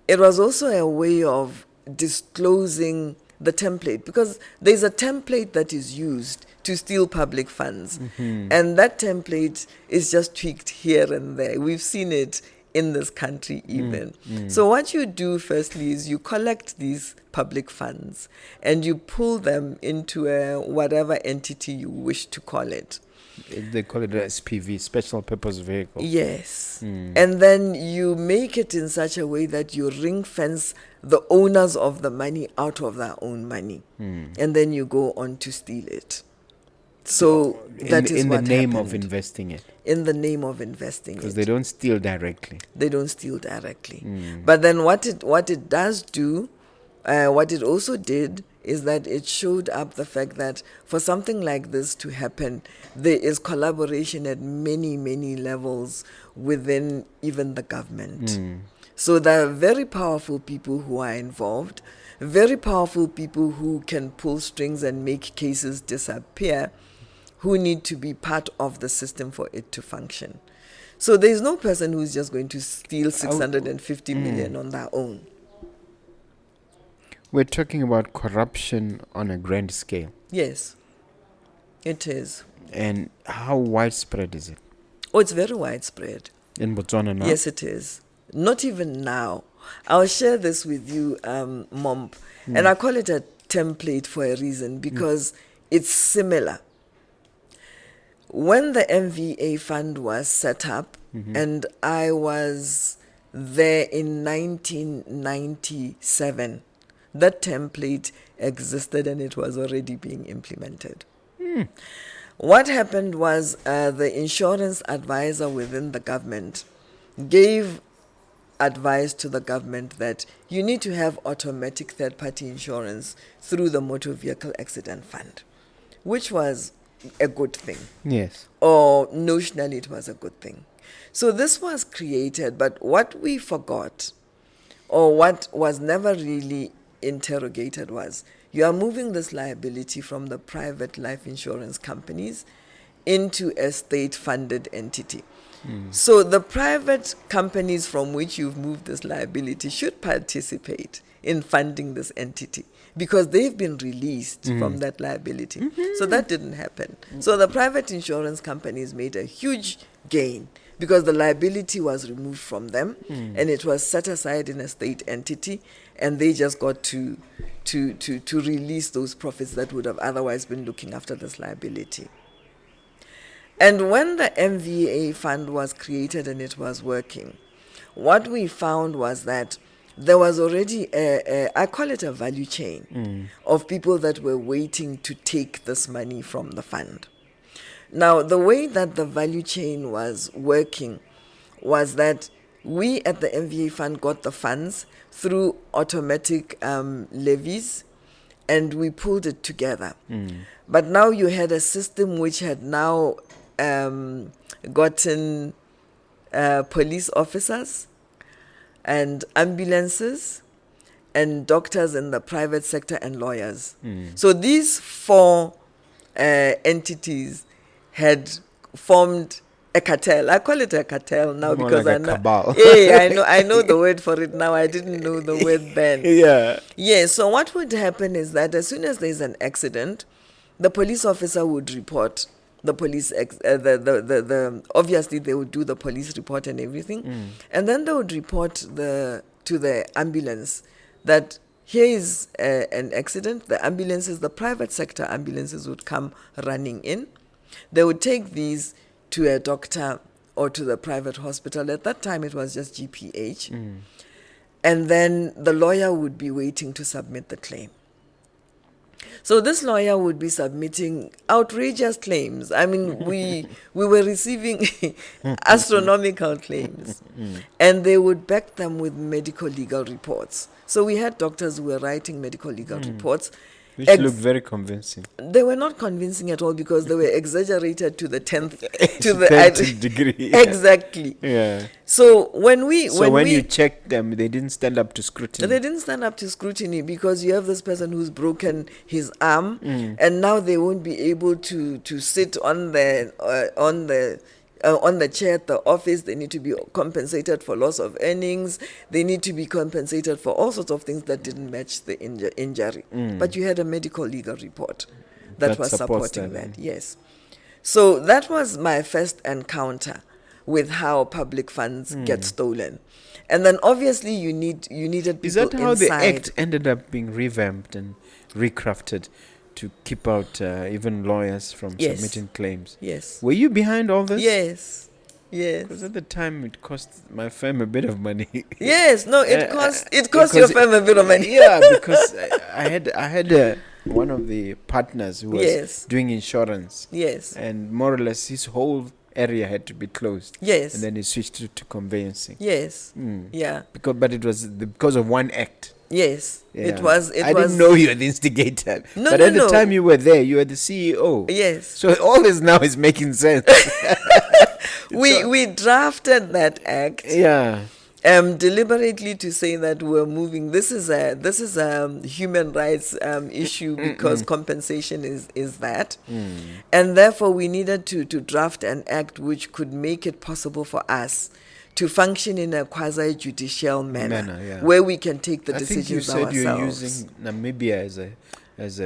It was also a way of disclosing the template, because there's a template that is used to steal public funds. And that template is just tweaked here and there. We've seen it in this country even. So what you do firstly is you collect these public funds and you pull them into whatever entity you wish to call it. They call it an SPV, special purpose vehicle. Yes. And then you make it in such a way that you ring fence the owners of the money out of their own money. And then you go on to steal it. So that is what happened. In the name of investing it. In the name of investing it. Because they don't steal directly. They don't steal directly. But then what it does do, what it also did, is that it showed up the fact that for something like this to happen, there is collaboration at many, many levels within even the government. So there are very powerful people who are involved, very powerful people who can pull strings and make cases disappear, who need to be part of the system for it to function. So there is no person who's just going to steal 650 million on their own. We're talking about corruption on a grand scale. Yes, it is. And how widespread is it? Oh, it's very widespread. In Botswana now? Yes, it is. Not even now. I'll share this with you, Momp. And I call it a template for a reason, because it's similar. When the MVA fund was set up, and I was there in 1997, that template existed and it was already being implemented. What happened was the insurance advisor within the government gave advice to the government that you need to have automatic third-party insurance through the Motor Vehicle Accident Fund, which was a good thing. Yes. Or notionally it was a good thing. So this was created, but what we forgot, or what was never really interrogated, was you are moving this liability from the private life insurance companies into a state-funded entity. So the private companies from which you've moved this liability should participate in funding this entity, because they've been released from that liability. So that didn't happen. So the private insurance companies made a huge gain, because the liability was removed from them and it was set aside in a state entity, and they just got to release those profits that would have otherwise been looking after this liability. And when the MVA fund was created and it was working, what we found was that there was already I call it a value chain of people that were waiting to take this money from the fund. Now, the way that the value chain was working was that we at the MVA fund got the funds through automatic levies, and we pulled it together. But now you had a system which had now gotten police officers and ambulances and doctors in the private sector and lawyers. So these four entities had formed a cartel. I call it a cartel now. More because like I a know. cabal. Yeah, I know the word for it now. I didn't know the word then. Yeah. So what would happen is that as soon as there's an accident, the police officer would report the police. Obviously they would do the police report and everything, and then they would report to the ambulance that here is an accident. The ambulances, the private sector ambulances, would come running in. They would take these to a doctor or to the private hospital. At that time, it was just GPH. And then the lawyer would be waiting to submit the claim. So this lawyer would be submitting outrageous claims. I mean, we were receiving astronomical claims. And they would back them with medical legal reports. So we had doctors who were writing medical legal reports. Which looked very convincing. They were not convincing at all, because they were exaggerated to the 10th degree. Exactly. Yeah. So when you checked them, they didn't stand up to scrutiny. They didn't stand up to scrutiny, because you have this person who's broken his arm, and now they won't be able to sit on the chair at the office. They need to be compensated for loss of earnings. They need to be compensated for all sorts of things that didn't match the injury. But you had a medical legal report that was supporting that. Yes. So that was my first encounter with how public funds get stolen. And then obviously you needed people inside. Is that how the act ended up being revamped and recrafted to keep out even lawyers from submitting claims? Yes. Were you behind all this? Yes. Because at the time it cost my firm a bit of money. Yes. No, it cost your firm a bit of money. Yeah, because I had one of the partners who was doing insurance. Yes. And more or less his whole area had to be closed. Yes. And then he switched to conveyancing. Yes. Yeah. But it was because of one act. Yes, Yeah. it was. I didn't know you were the instigator. No, but no, at the no. time you were there, you were the CEO. Yes. So all this now is making sense. We drafted that act. Yeah. Deliberately to say that we're moving. This is a human rights issue because compensation is that, and therefore we needed to draft an act which could make it possible for us to function in a quasi-judicial manner, where we can take the decisions ourselves. I think you said you're using Namibia as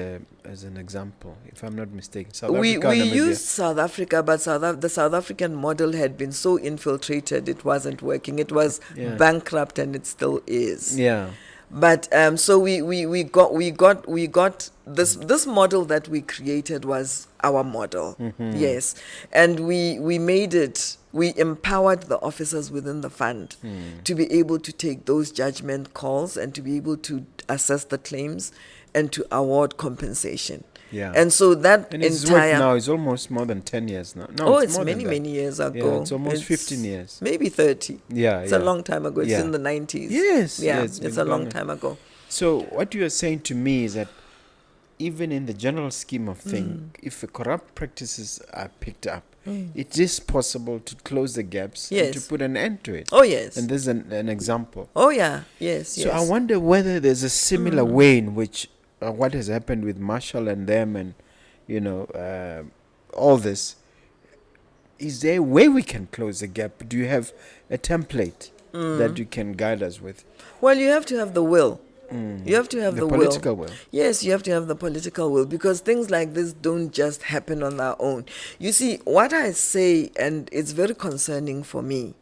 an example, if I'm not mistaken. South Africa, we used South Africa, but the South African model had been so infiltrated, it wasn't working. It was bankrupt, and it still is. Yeah. But so we got this model that we created was our model. Yes, and we made it. We empowered the officers within the fund to be able to take those judgment calls and to be able to assess the claims and to award compensation. Yeah. And so that it's entire now is almost more than 10 years now. No, it's more many years ago. Yeah, it's almost 15 years. Maybe 30. Yeah, it's a long time ago. It's in the 90s. Yes. Yeah, it's a long time ago. So what you are saying to me is that even in the general scheme of things, if the corrupt practices are picked up, it is possible to close the gaps and to put an end to it. Oh, yes. And there's an example. Oh, yeah. Yes, So I wonder whether there's a similar way in which what has happened with Marshall and them and, all this. Is there a way we can close the gap? Do you have a template that you can guide us with? Well, you have to have the will. You have to have the political will. Yes, you have to have the political will, because things like this don't just happen on their own. You see, what I say, and it's very concerning for me,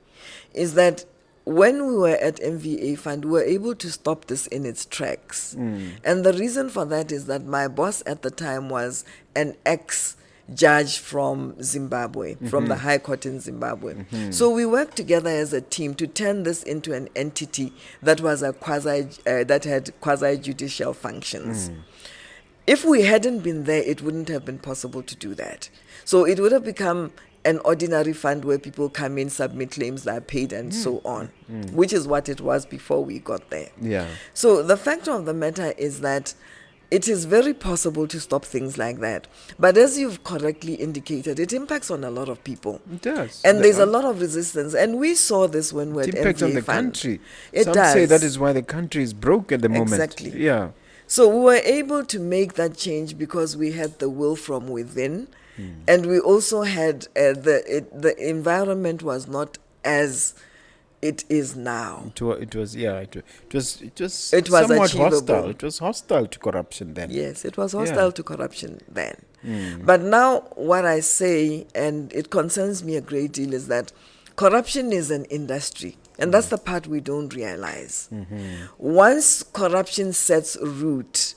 is that when we were at MVA Fund, we were able to stop this in its tracks. And the reason for that is that my boss at the time was an ex-judge from Zimbabwe, from the High Court in Zimbabwe. So we worked together as a team to turn this into an entity that was a that had quasi-judicial functions. If we hadn't been there, it wouldn't have been possible to do that. So it would have become an ordinary fund where people come in, submit claims, that are paid, and so on, which is what it was before we got there. Yeah. So the fact of the matter is that it is very possible to stop things like that. But as you've correctly indicated, it impacts on a lot of people. It does. And there's a lot of resistance. And we saw this when we're at MVA Fund. It impacts on the country. Some say that is why the country is broke at the moment. Exactly. Yeah. So we were able to make that change because we had the will from within. And we also had the environment was not as it is now. It was somewhat hostile. It was hostile to corruption then. Yes, it was hostile to corruption then. But now what I say, and it concerns me a great deal, is that corruption is an industry. And that's the part we don't realize. Once corruption sets root,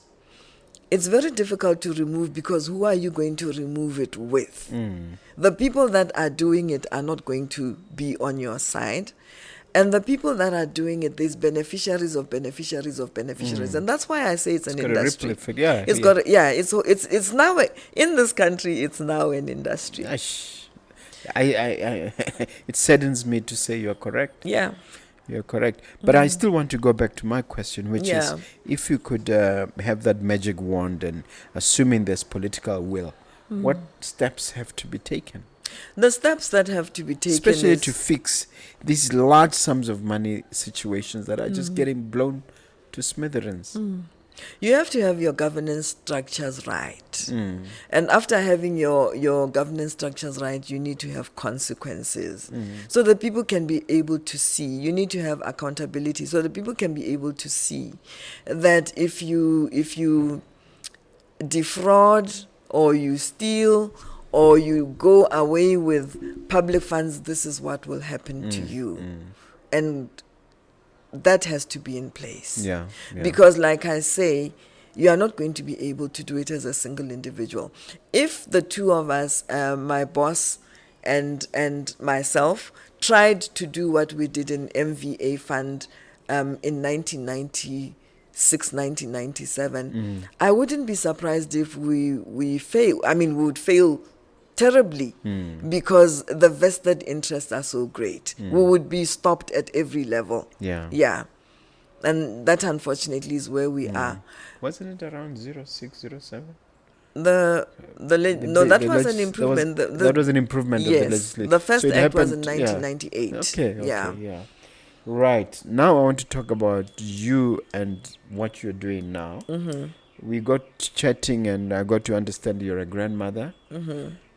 it's very difficult to remove, because who are you going to remove it with? The people that are doing it are not going to be on your side. And the people that are doing it, there's beneficiaries of beneficiaries of beneficiaries. And that's why I say it's an industry. It's now, in this country, it's now an industry. It saddens me to say you're correct. Yeah. You're correct. But I still want to go back to my question, which is, if you could have that magic wand, and assuming there's political will, what steps have to be taken? The steps that have to be taken, especially to fix these large sums of money situations that are just getting blown to smithereens. You have to have your governance structures right. And after having your governance structures right, you need to have consequences so that people can be able to see. You need to have accountability so that people can be able to see that if you defraud or you steal or you go away with public funds, this is what will happen to you. And that has to be in place. Because like I say, you are not going to be able to do it as a single individual. If the two of us, my boss and myself, tried to do what we did in MVA Fund in 1996, 1997, I wouldn't be surprised if we fail. I mean, we would fail terribly because the vested interests are so great. We would be stopped at every level. And that, unfortunately, is where we are. Wasn't it around 0607? No, that was an improvement. That was an improvement of the Yes, legislation. the first So it act was in happened, yeah. 1998. Okay, Yeah. yeah. Right. Now I want to talk about you and what you're doing now. We got chatting and I got to understand you're a grandmother.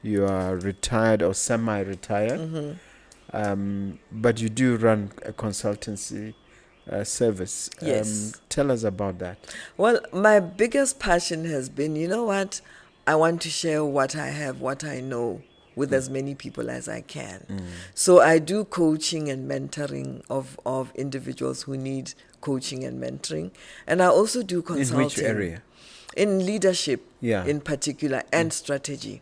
You are retired or semi-retired. But you do run a consultancy service. Yes. Tell us about that. Well, my biggest passion has been, you know what? I want to share what I have, what I know, with as many people as I can. So I do coaching and mentoring of individuals who need coaching and mentoring. And I also do consulting. In which area? In leadership, Yeah. in particular, and strategy.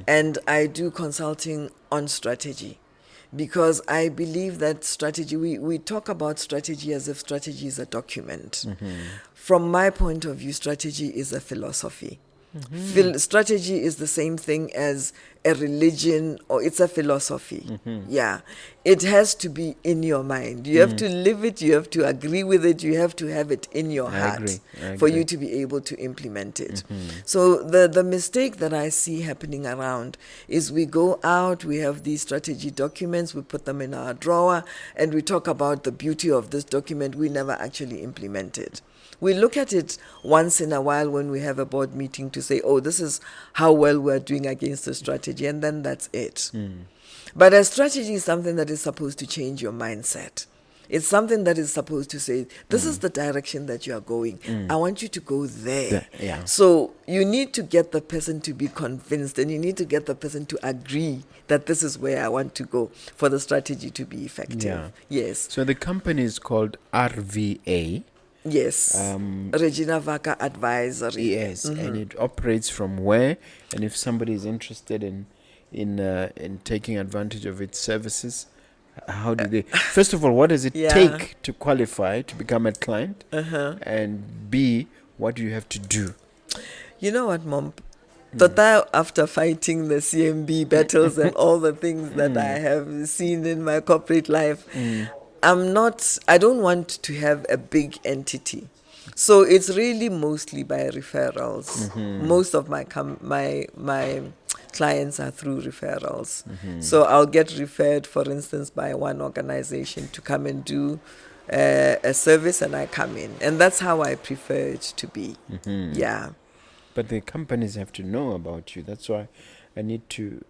And I do consulting on strategy, because I believe that strategy, we talk about strategy as if strategy is a document. From my point of view, strategy is a philosophy. Strategy is the same thing as a religion, or it's a philosophy. Yeah, it has to be in your mind. You have to live it, you have to agree with it, you have to have it in your heart for you to be able to implement it. So the mistake that I see happening around is we go out, we have these strategy documents, we put them in our drawer, and we talk about the beauty of this document. We never actually implement it. We look at it once in a while when we have a board meeting to say, oh, this is how well we're doing against the strategy, and then that's it. But a strategy is something that is supposed to change your mindset. It's something that is supposed to say, this is the direction that you are going. I want you to go there. Yeah. So you need to get the person to be convinced, and you need to get the person to agree that this is where I want to go for the strategy to be effective. Yeah. Yes. So the company is called RVA. Yes. Regina Vaka Advisory. Yes, and it operates from where? And if somebody is interested in taking advantage of its services, how do they? First of all, what does it take to qualify to become a client? And B, what do you have to do? You know what, Mom? After fighting the CMB battles and all the things that I have seen in my corporate life, I don't want to have a big entity. So it's really mostly by referrals. Most of my clients are through referrals. So I'll get referred, for instance, by one organization to come and do a service, and I come in. And that's how I prefer it to be. Yeah. But the companies have to know about you. That's why I need to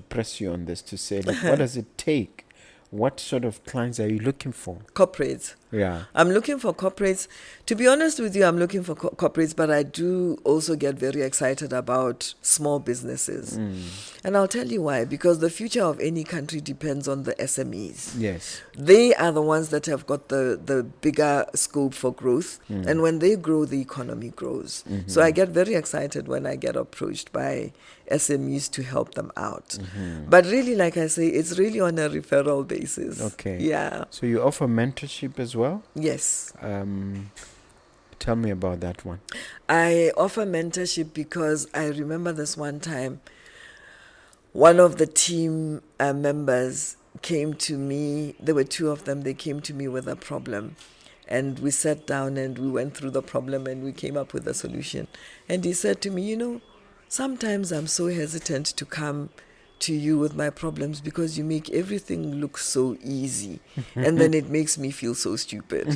press you on this to say, like, what does it take? What sort of clients are you looking for? Corporates. Yeah. I'm looking for corporates. To be honest with you, I'm looking for corporates, but I do also get very excited about small businesses. And I'll tell you why. Because the future of any country depends on the SMEs. Yes. They are the ones that have got the bigger scope for growth. And when they grow, the economy grows. So I get very excited when I get approached by SMEs to help them out. But really, like I say, it's really on a referral basis. Okay. Yeah. So you offer mentorship as well? Yes. Tell me about that one. I offer mentorship because I remember this one time, one of the team members came to me. There were two of them. They came to me with a problem. And we sat down and we went through the problem and we came up with a solution. And he said to me, sometimes I'm so hesitant to come to you with my problems because you make everything look so easy. And then it makes me feel so stupid.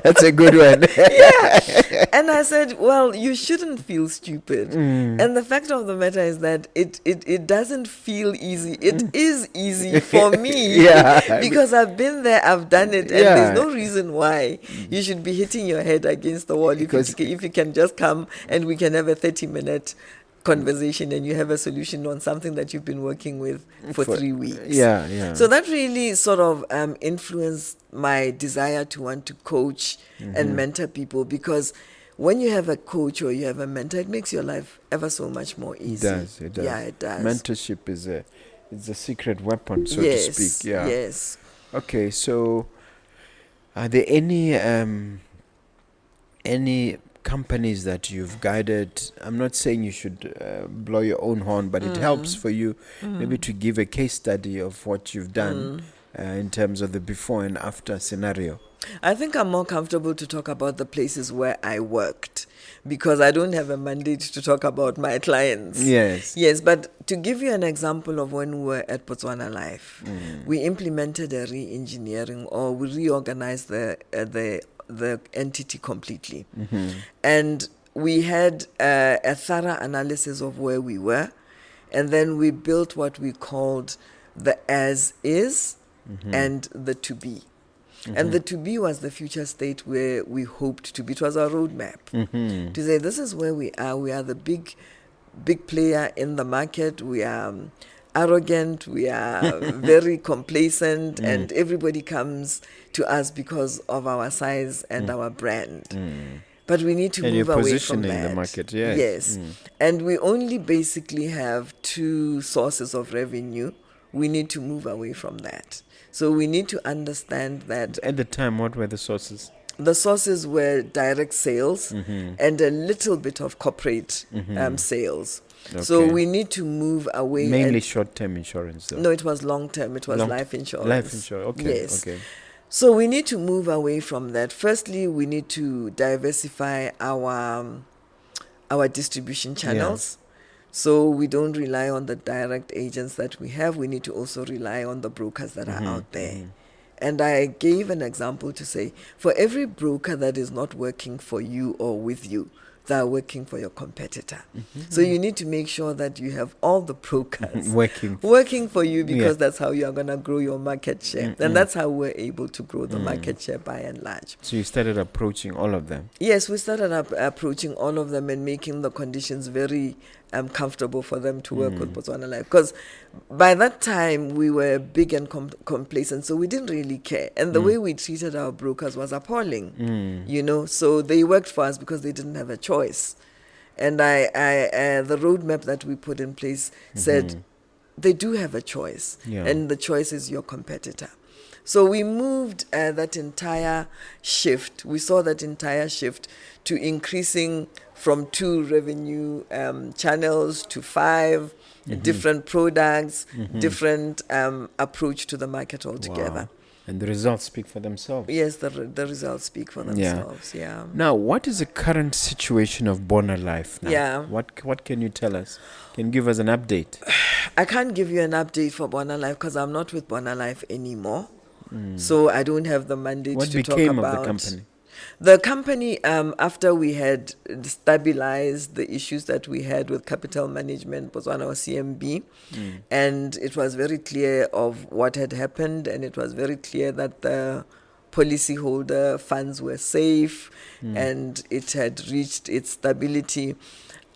That's a good one. Yeah. And I said, well, you shouldn't feel stupid. And the fact of the matter is that it doesn't feel easy. It is easy for me. Because I've been there, I've done it, and there's no reason why you should be hitting your head against the wall if you can just come and we can have a 30-minute conversation and you have a solution on something that you've been working with for 3 weeks. So that really sort of influenced my desire to want to coach and mentor people, because when you have a coach or you have a mentor, it makes your life ever so much more easy. It does. Yeah, it does. Mentorship is a secret weapon, so to speak. Yeah. Yes. Okay, so are there any companies that you've guided? I'm not saying you should blow your own horn, but it helps for you maybe to give a case study of what you've done in terms of the before and after scenario? I think I'm more comfortable to talk about the places where I worked because I don't have a mandate to talk about my clients. Yes. Yes, but to give you an example of when we were at Botswana Life, we implemented a re-engineering, or we reorganized the entity completely. And we had a thorough analysis of where we were, and then we built what we called the as is and the to be. And the to be was the future state where we hoped to be. It was our roadmap to say, this is where we are. We are the big player in the market. We are arrogant. We are very complacent. And everybody comes to us because of our size and our brand. But we need to move away from that. In the market, yes. Yes. And we only basically have 2 sources of revenue. We need to move away from that. So we need to understand that... At the time, what were the sources? The sources were direct sales and a little bit of corporate sales. Okay. So we need to move away. Mainly short-term insurance, though. No, it was long-term. It was life insurance. Life insurance, okay. Yes. Okay. So we need to move away from that. Firstly, we need to diversify our distribution channels. Yeah. So we don't rely on the direct agents that we have. We need to also rely on the brokers that are out there. And I gave an example to say, for every broker that is not working for you or with you, they are working for your competitor. So you need to make sure that you have all the brokers working for you, because that's how you are going to grow your market share. And that's how we're able to grow the market share by and large. So you started approaching all of them? Yes, we started approaching all of them and making the conditions very comfortable for them to work with Botswana Life. Because by that time, we were big and complacent, so we didn't really care. And the way we treated our brokers was appalling, you know. So they worked for us because they didn't have a choice. And the roadmap that we put in place said they do have a choice, and the choice is your competitor. So we moved that entire shift. We saw that entire shift to increasing from 2 revenue channels to 5, different products, different approach to the market altogether. Wow. And the results speak for themselves. Yes, the results speak for themselves. Yeah. Now, what is the current situation of Bona Life now? Yeah. What can you tell us? Can you give us an update? I can't give you an update for Bona Life because I'm not with Bona Life anymore. So I don't have the mandate to talk about. What became of the company? The company, after we had stabilized the issues that we had with capital management, Botswana or CMB, and it was very clear of what had happened, and it was very clear that the policyholder funds were safe and it had reached its stability.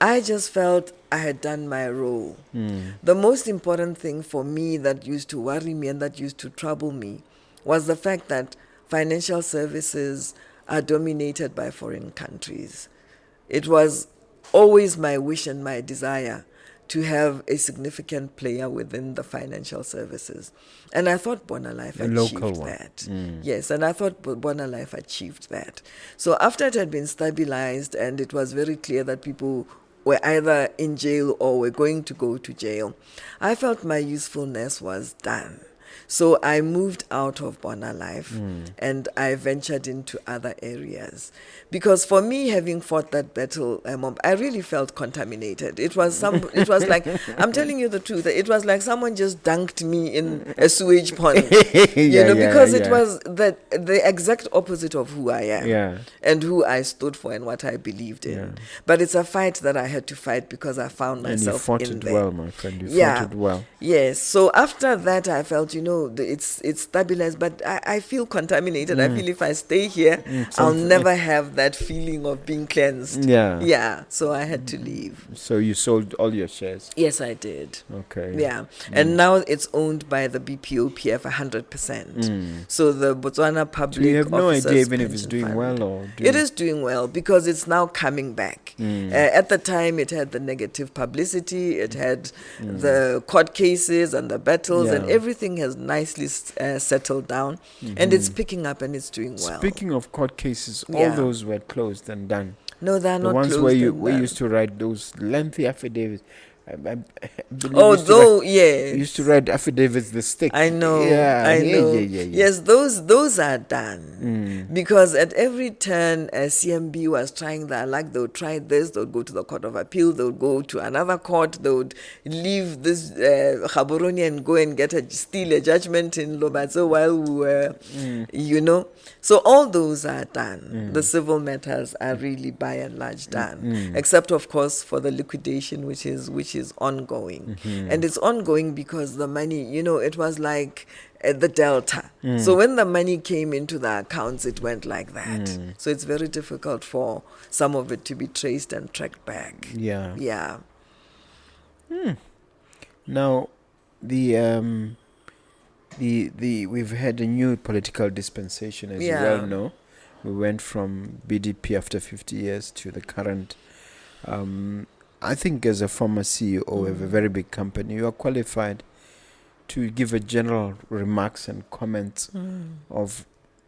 I just felt I had done my role. The most important thing for me that used to worry me and that used to trouble me was the fact that financial services are dominated by foreign countries. It was always my wish and my desire to have a significant player within the financial services. And I thought Bona Life achieved that. Yes, and I thought Bona Life achieved that. So after it had been stabilized and it was very clear that people were either in jail or were going to go to jail, I felt my usefulness was done. So I moved out of Bona Life and I ventured into other areas. Because for me, having fought that battle, I really felt contaminated. It was like, I'm telling you the truth, it was like someone just dunked me in a sewage pond. Because it was the exact opposite of who I am and who I stood for and what I believed in. Yeah. But it's a fight that I had to fight because I found myself in there. And you fought it well, my friend. You fought it well. Yes. So after that, I felt, it's stabilized, but I feel contaminated. I feel if I stay here, I'll never have that feeling of being cleansed. Yeah. So I had to leave. So you sold all your shares? Yes, I did. Okay. Yeah. And now it's owned by the BPOPF 100%. So the Botswana Public. So you have no idea even if it's Pension doing Fund. well or It is doing well because it's now coming back. At the time, it had the negative publicity, it had the court cases and the battles, and everything has nicely settled down, and it's picking up and it's doing well. Speaking of court cases, all those were closed and done. No, they're not closed. closed. The ones where you used to write those lengthy affidavits. I believe Yes. used to ride affidavits the stick. I know. Yeah. Yes, those are done. Because at every turn, CMB was trying that. Like, they would try this, they would go to the Court of Appeal, they would go to another court, they would leave this Gaborone and go and steal a judgment in Lobatso while we were, So all those are done. The civil matters are really by and large done, except of course for the liquidation, which is ongoing. And it's ongoing because the money, it was like the delta. So when the money came into the accounts, it went like that. So it's very difficult for some of it to be traced and tracked back. Yeah. Now, the we've had a new political dispensation, as you well know. We went from BDP after 50 years to the current. I think as a former CEO of a very big company, you are qualified to give a general remarks and comments of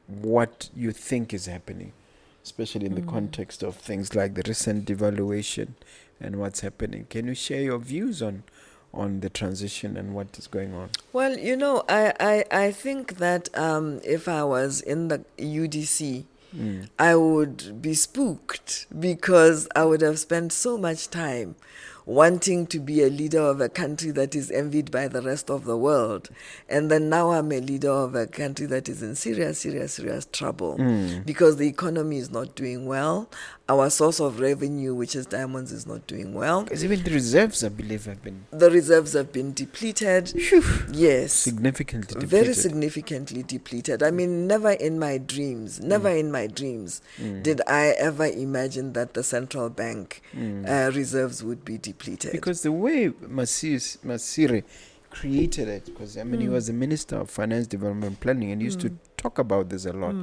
what you think is happening, especially in the context of things like the recent devaluation and what's happening. Can you share your views on the transition and what is going on? Well, I think that if I was in the UDC, I would be spooked because I would have spent so much time wanting to be a leader of a country that is envied by the rest of the world. And then now I'm a leader of a country that is in serious trouble because the economy is not doing well. Our source of revenue, which is diamonds, is not doing well. Because even the reserves, I believe, have been... The reserves have been depleted. Whew. Yes. Significantly depleted. Very significantly depleted. I mean, never in my dreams did I ever imagine that the central bank reserves would be depleted. Because the way Masire created it, because I mean he was the Minister of Finance, Development and Planning and used to talk about this a lot,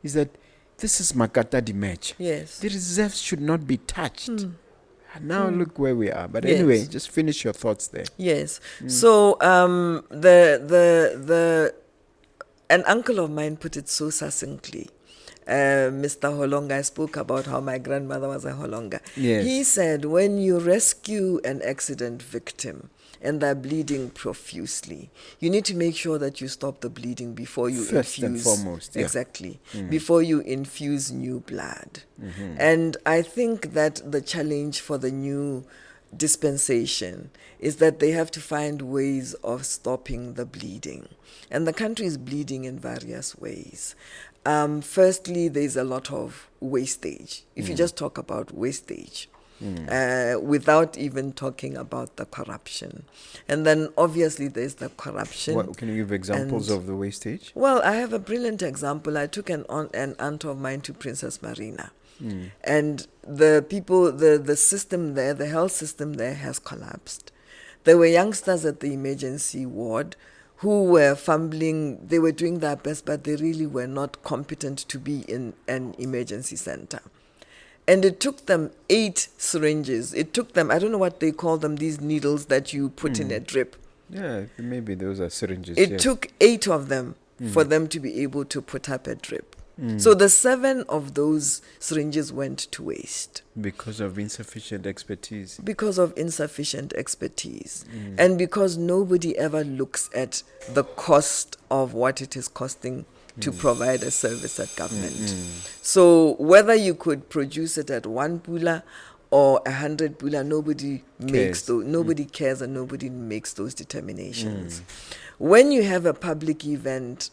is that this is Makata di match. Yes. The reserves should not be touched. And now look where we are. But anyway, just finish your thoughts there. Yes. So an uncle of mine put it so succinctly. Mr. Holonga, I spoke about how my grandmother was a Holonga. Yes. He said, when you rescue an accident victim and they're bleeding profusely, you need to make sure that you stop the bleeding before you First infuse. and foremost, yeah. Exactly. Before you infuse new blood. And I think that the challenge for the new dispensation is that they have to find ways of stopping the bleeding. And the country is bleeding in various ways. Firstly, there's a lot of wastage. If you just talk about wastage, without even talking about the corruption. And then obviously there's the corruption. Can you give examples of the wastage? Well, I have a brilliant example. I took an aunt of mine to Princess Marina. And the people, the system there, the health system there has collapsed. There were youngsters at the emergency ward who were fumbling. They were doing their best, but they really were not competent to be in an emergency center. And it took them 8 syringes. It took them, I don't know what they call them, these needles that you put in a drip. Yeah, maybe those are syringes. It took 8 of them for them to be able to put up a drip. So the 7 of those syringes went to waste. Because of insufficient expertise. And because nobody ever looks at the cost of what it is costing to provide a service at government. So whether you could produce it at 1 pula or 100 pula, nobody cares and nobody makes those determinations. When you have a public event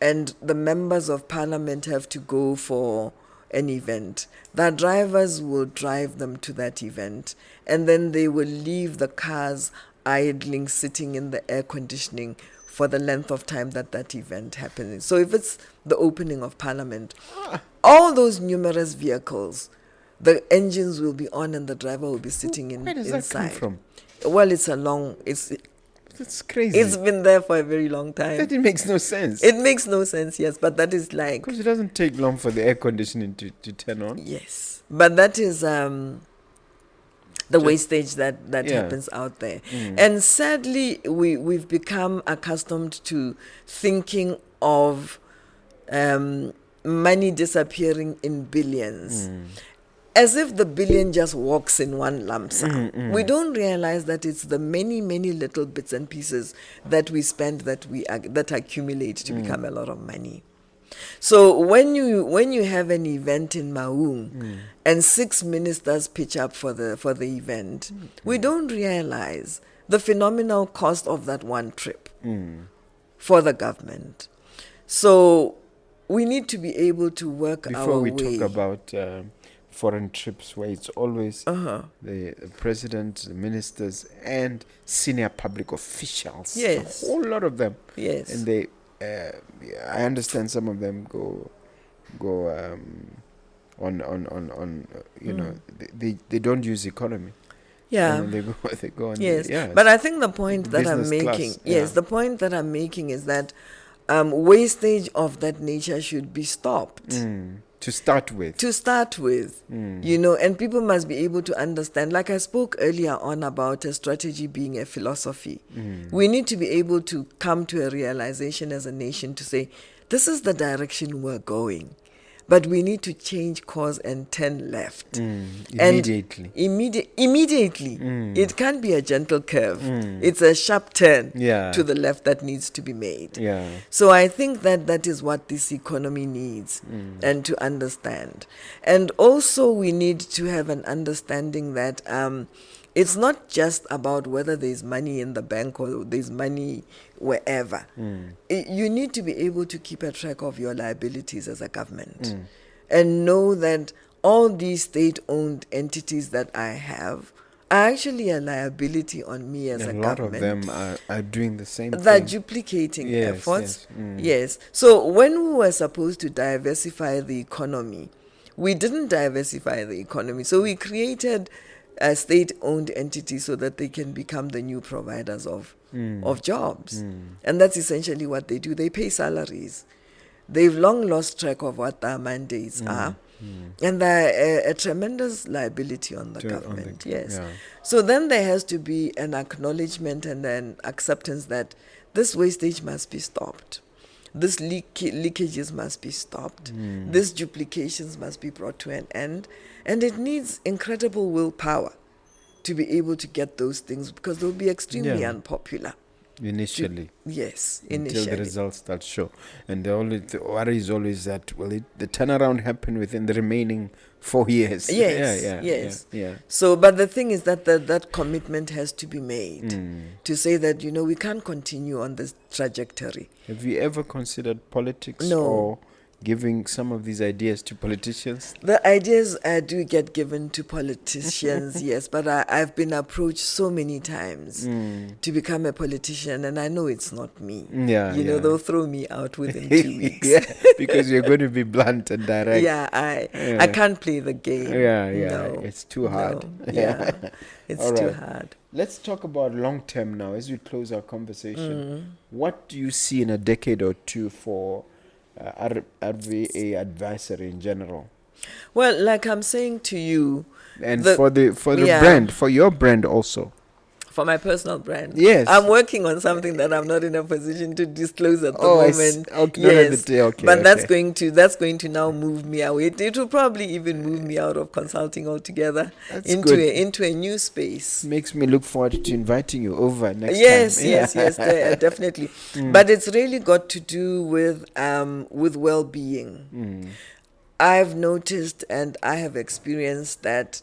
and the members of parliament have to go for an event, the drivers will drive them to that event and then they will leave the cars idling, sitting in the air conditioning for the length of time that event happens. So if it's the opening of parliament, all those numerous vehicles, the engines will be on and the driver will be sitting inside. Where does that come from? Well, that's crazy. It's been there for a very long time. That it makes no sense. It makes no sense, yes, but that is like... Because it doesn't take long for the air conditioning to turn on. Yes, but that is the wastage that happens out there. And sadly, we've become accustomed to thinking of money disappearing in billions. as if the billion just walks in one lump sum. We don't realize that it's the many, many little bits and pieces that we spend that accumulate to become a lot of money. So when you have an event in Maung and 6 ministers pitch up for the event, we don't realize the phenomenal cost of that one trip for the government. So we need to be able to work our way. Before we talk about foreign trips, where it's always the president, the ministers, and senior public officials. Yes. A whole lot of them. Yes. And they, I understand some of them go on you know, they don't use economy. Yeah. And then they go on. Yes. But I think the point that I'm making, the point that I'm making is that wastage of that nature should be stopped. To start with. You know, and people must be able to understand, like I spoke earlier on about a strategy being a philosophy. We need to be able to come to a realization as a nation to say, this is the direction we're going. But we need to change course and turn left. Immediately. Immediately. It can't be a gentle curve. It's a sharp turn to the left that needs to be made. So I think that is what this economy needs and to understand. And also we need to have an understanding that it's not just about whether there's money in the bank or there's money wherever. You need to be able to keep a track of your liabilities as a government and know that all these state-owned entities that I have are actually a liability on me as a government. A lot of them are doing the same thing. They're duplicating efforts. Yes. So when we were supposed to diversify the economy, we didn't diversify the economy. So we created a state-owned entity so that they can become the new providers of jobs. And that's essentially what they do. They pay salaries. They've long lost track of what their mandates are. And they're a tremendous liability on the government. So then there has to be an acknowledgement and an acceptance that this wastage must be stopped. This leakages must be stopped. These duplications must be brought to an end. And it needs incredible willpower to be able to get those things, because they'll be extremely unpopular. Initially. Initially. Until the results start show. And the worry is always that, the turnaround happen within the remaining 4 years. Yes. So, but the thing is that commitment has to be made to say that, we can't continue on this trajectory. Have you ever considered politics or giving some of these ideas to politicians? The ideas do get given to politicians, yes, but I've been approached so many times to become a politician, and I know it's not me. They'll throw me out within 2 weeks. Because you're going to be blunt and direct. I can't play the game. No, it's too hard. It's too hard. Let's talk about long term now as we close our conversation. What do you see in a decade or two for RVA advisory in general? Well, like I'm saying to you, and for the brand, for your brand also. For my personal brand. Yes. I'm working on something that I'm not in a position to disclose at the moment. But that's going to now move me away. It will probably even move me out of consulting altogether into a new space. Makes me look forward to inviting you over next time. Yes, definitely. But it's really got to do with well-being. I've noticed and I have experienced that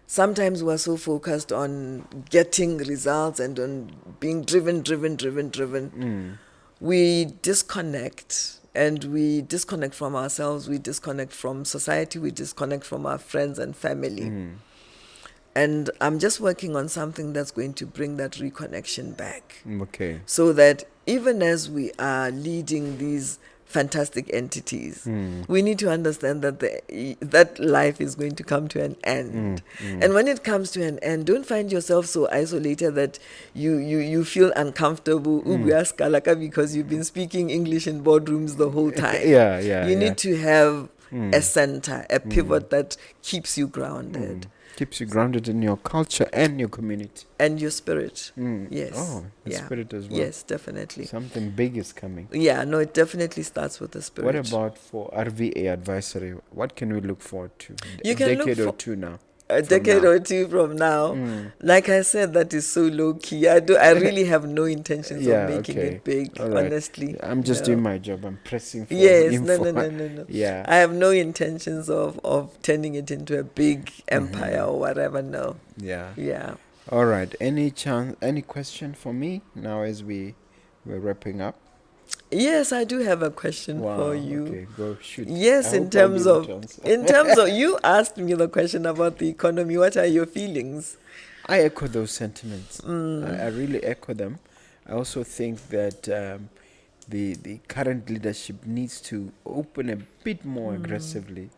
sometimes we're so focused on getting results and on being driven. We disconnect, and we disconnect from ourselves, we disconnect from society, we disconnect from our friends and family. And I'm just working on something that's going to bring that reconnection back. Okay. So that even as we are leading these fantastic entities, we need to understand that that life is going to come to an end. And when it comes to an end, don't find yourself so isolated that you feel uncomfortable because you've been speaking English in boardrooms the whole time. You need to have a center, a pivot that keeps you grounded. Keeps you grounded in your culture and your community. And your spirit. Mm. Yes. Oh, the spirit as well. Yes, definitely. Something big is coming. Yeah, no, it definitely starts with the spirit. What about for RVA advisory? What can we look forward to? You A can decade look or two now. A decade or two from now. Like I said, that is so low key. I really have no intentions of making it big, honestly. I'm just doing my job. I'm pressing for info. No. Yeah. I have no intentions of turning it into a big empire or whatever. No. Yeah. All right. Any question for me now as we're wrapping up? Yes, I do have a question for you. Okay, go shoot. Yes, in terms of you asked me the question about the economy. What are your feelings? I echo those sentiments. I really echo them. I also think that the current leadership needs to open a bit more aggressively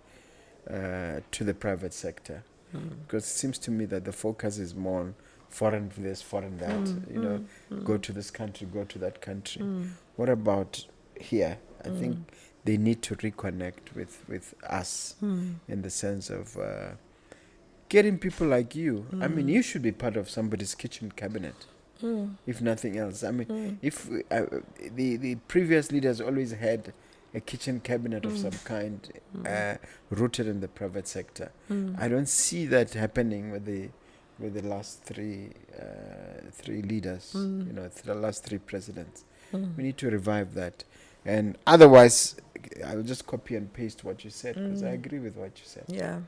to the private sector, because it seems to me that the focus is more on foreign this, foreign that. Go to this country, go to that country. What about here? I think they need to reconnect with us in the sense of getting people like you. I mean, you should be part of somebody's kitchen cabinet, if nothing else. I mean, if the previous leaders always had a kitchen cabinet of some kind, rooted in the private sector. I don't see that happening with the last three leaders. The last three presidents. We need to revive that, and otherwise, I will just copy and paste what you said, because I agree with what you said. Yeah.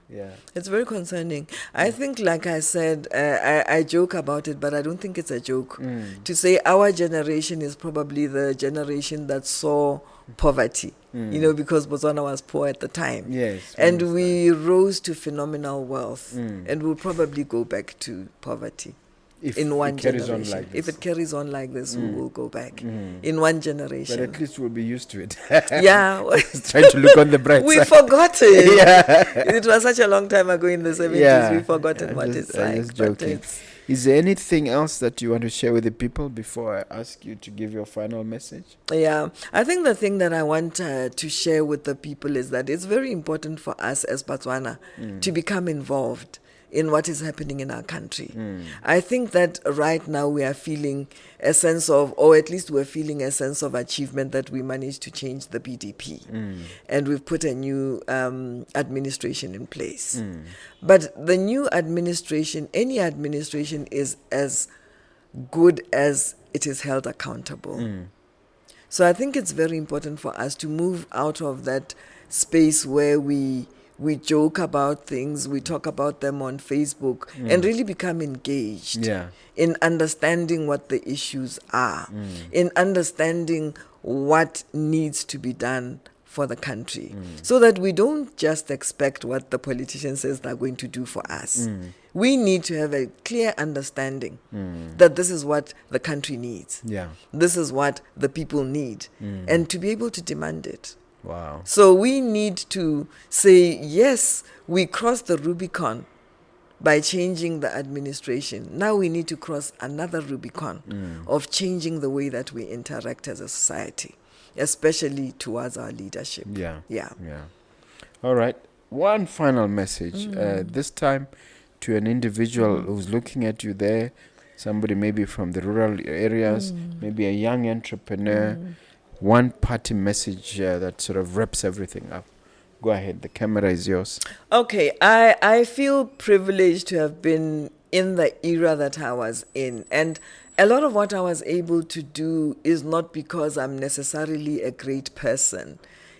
It's very concerning. I think, like I said, I joke about it, but I don't think it's a joke to say our generation is probably the generation that saw poverty, because Botswana was poor at the time. Yes. And we rose to phenomenal wealth, and we'll probably go back to poverty. In one generation. If it carries on like this, we will go back in one generation. But at least we'll be used to it. Yeah. Trying to look on the bright side. We forgot it. It was such a long time ago in the 70s. We've forgotten what it's like. Just joking. Is there anything else that you want to share with the people before I ask you to give your final message? Yeah. I think the thing that I want to share with the people is that it's very important for us as Botswana to become involved in what is happening in our country. I think that right now we are feeling a sense of, or at least we're feeling a sense of achievement, that we managed to change the BDP. And we've put a new administration in place. But the new administration, any administration, is as good as it is held accountable. So I think it's very important for us to move out of that space where we joke about things, we talk about them on Facebook, and really become engaged in understanding what the issues are, in understanding what needs to be done for the country, so that we don't just expect what the politician says they're going to do for us. We need to have a clear understanding that this is what the country needs. This is what the people need, and to be able to demand it. Wow. So we need to say, yes, we crossed the Rubicon by changing the administration. Now we need to cross another Rubicon of changing the way that we interact as a society, especially towards our leadership. Yeah. All right. One final message, this time to an individual who's looking at you there, somebody maybe from the rural areas, maybe a young entrepreneur. One party message that sort of wraps everything up. Go ahead, the camera is yours. Okay, I feel privileged to have been in the era that I was in. And a lot of what I was able to do is not because I'm necessarily a great person.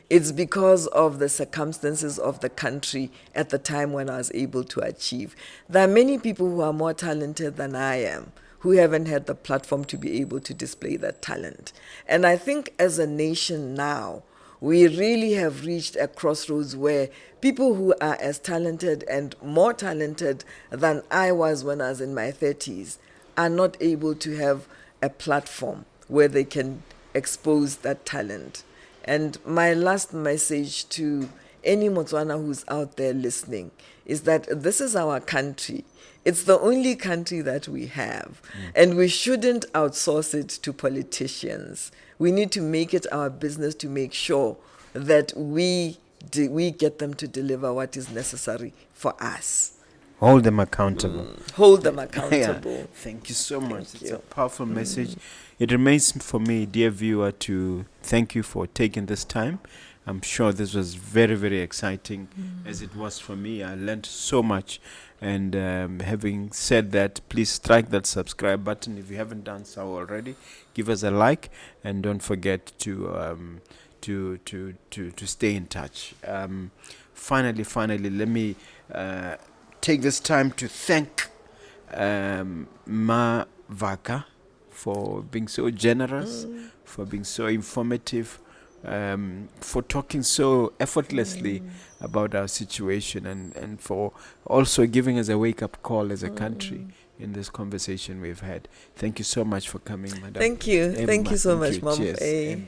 It's because of the circumstances of the country at the time when I was able to achieve. There are many people who are more talented than I am, who haven't had the platform to be able to display that talent. And I think as a nation now, we really have reached a crossroads where people who are as talented and more talented than I was when I was in my 30s are not able to have a platform where they can expose that talent. And my last message to any Motswana who's out there listening is that this is our country. It's the only country that we have, and we shouldn't outsource it to politicians. We need to make it our business to make sure that we get them to deliver what is necessary for us. Hold them accountable. Hold them accountable. Yeah. Thank you so much. Thank It's you. a powerful message. It remains for me, dear viewer, to thank you for taking this time. I'm sure this was very, very exciting, as it was for me. I learned so much. And having said that, please strike that subscribe button if you haven't done so already. Give us a like, and don't forget to stay in touch. Finally, let me take this time to thank Ma Vaka for being so generous, for being so informative, for talking so effortlessly about our situation, and for also giving us a wake-up call as a country in this conversation we've had. Thank you so much for coming, madam. Thank you. Thank you so much, Mom. Cheers.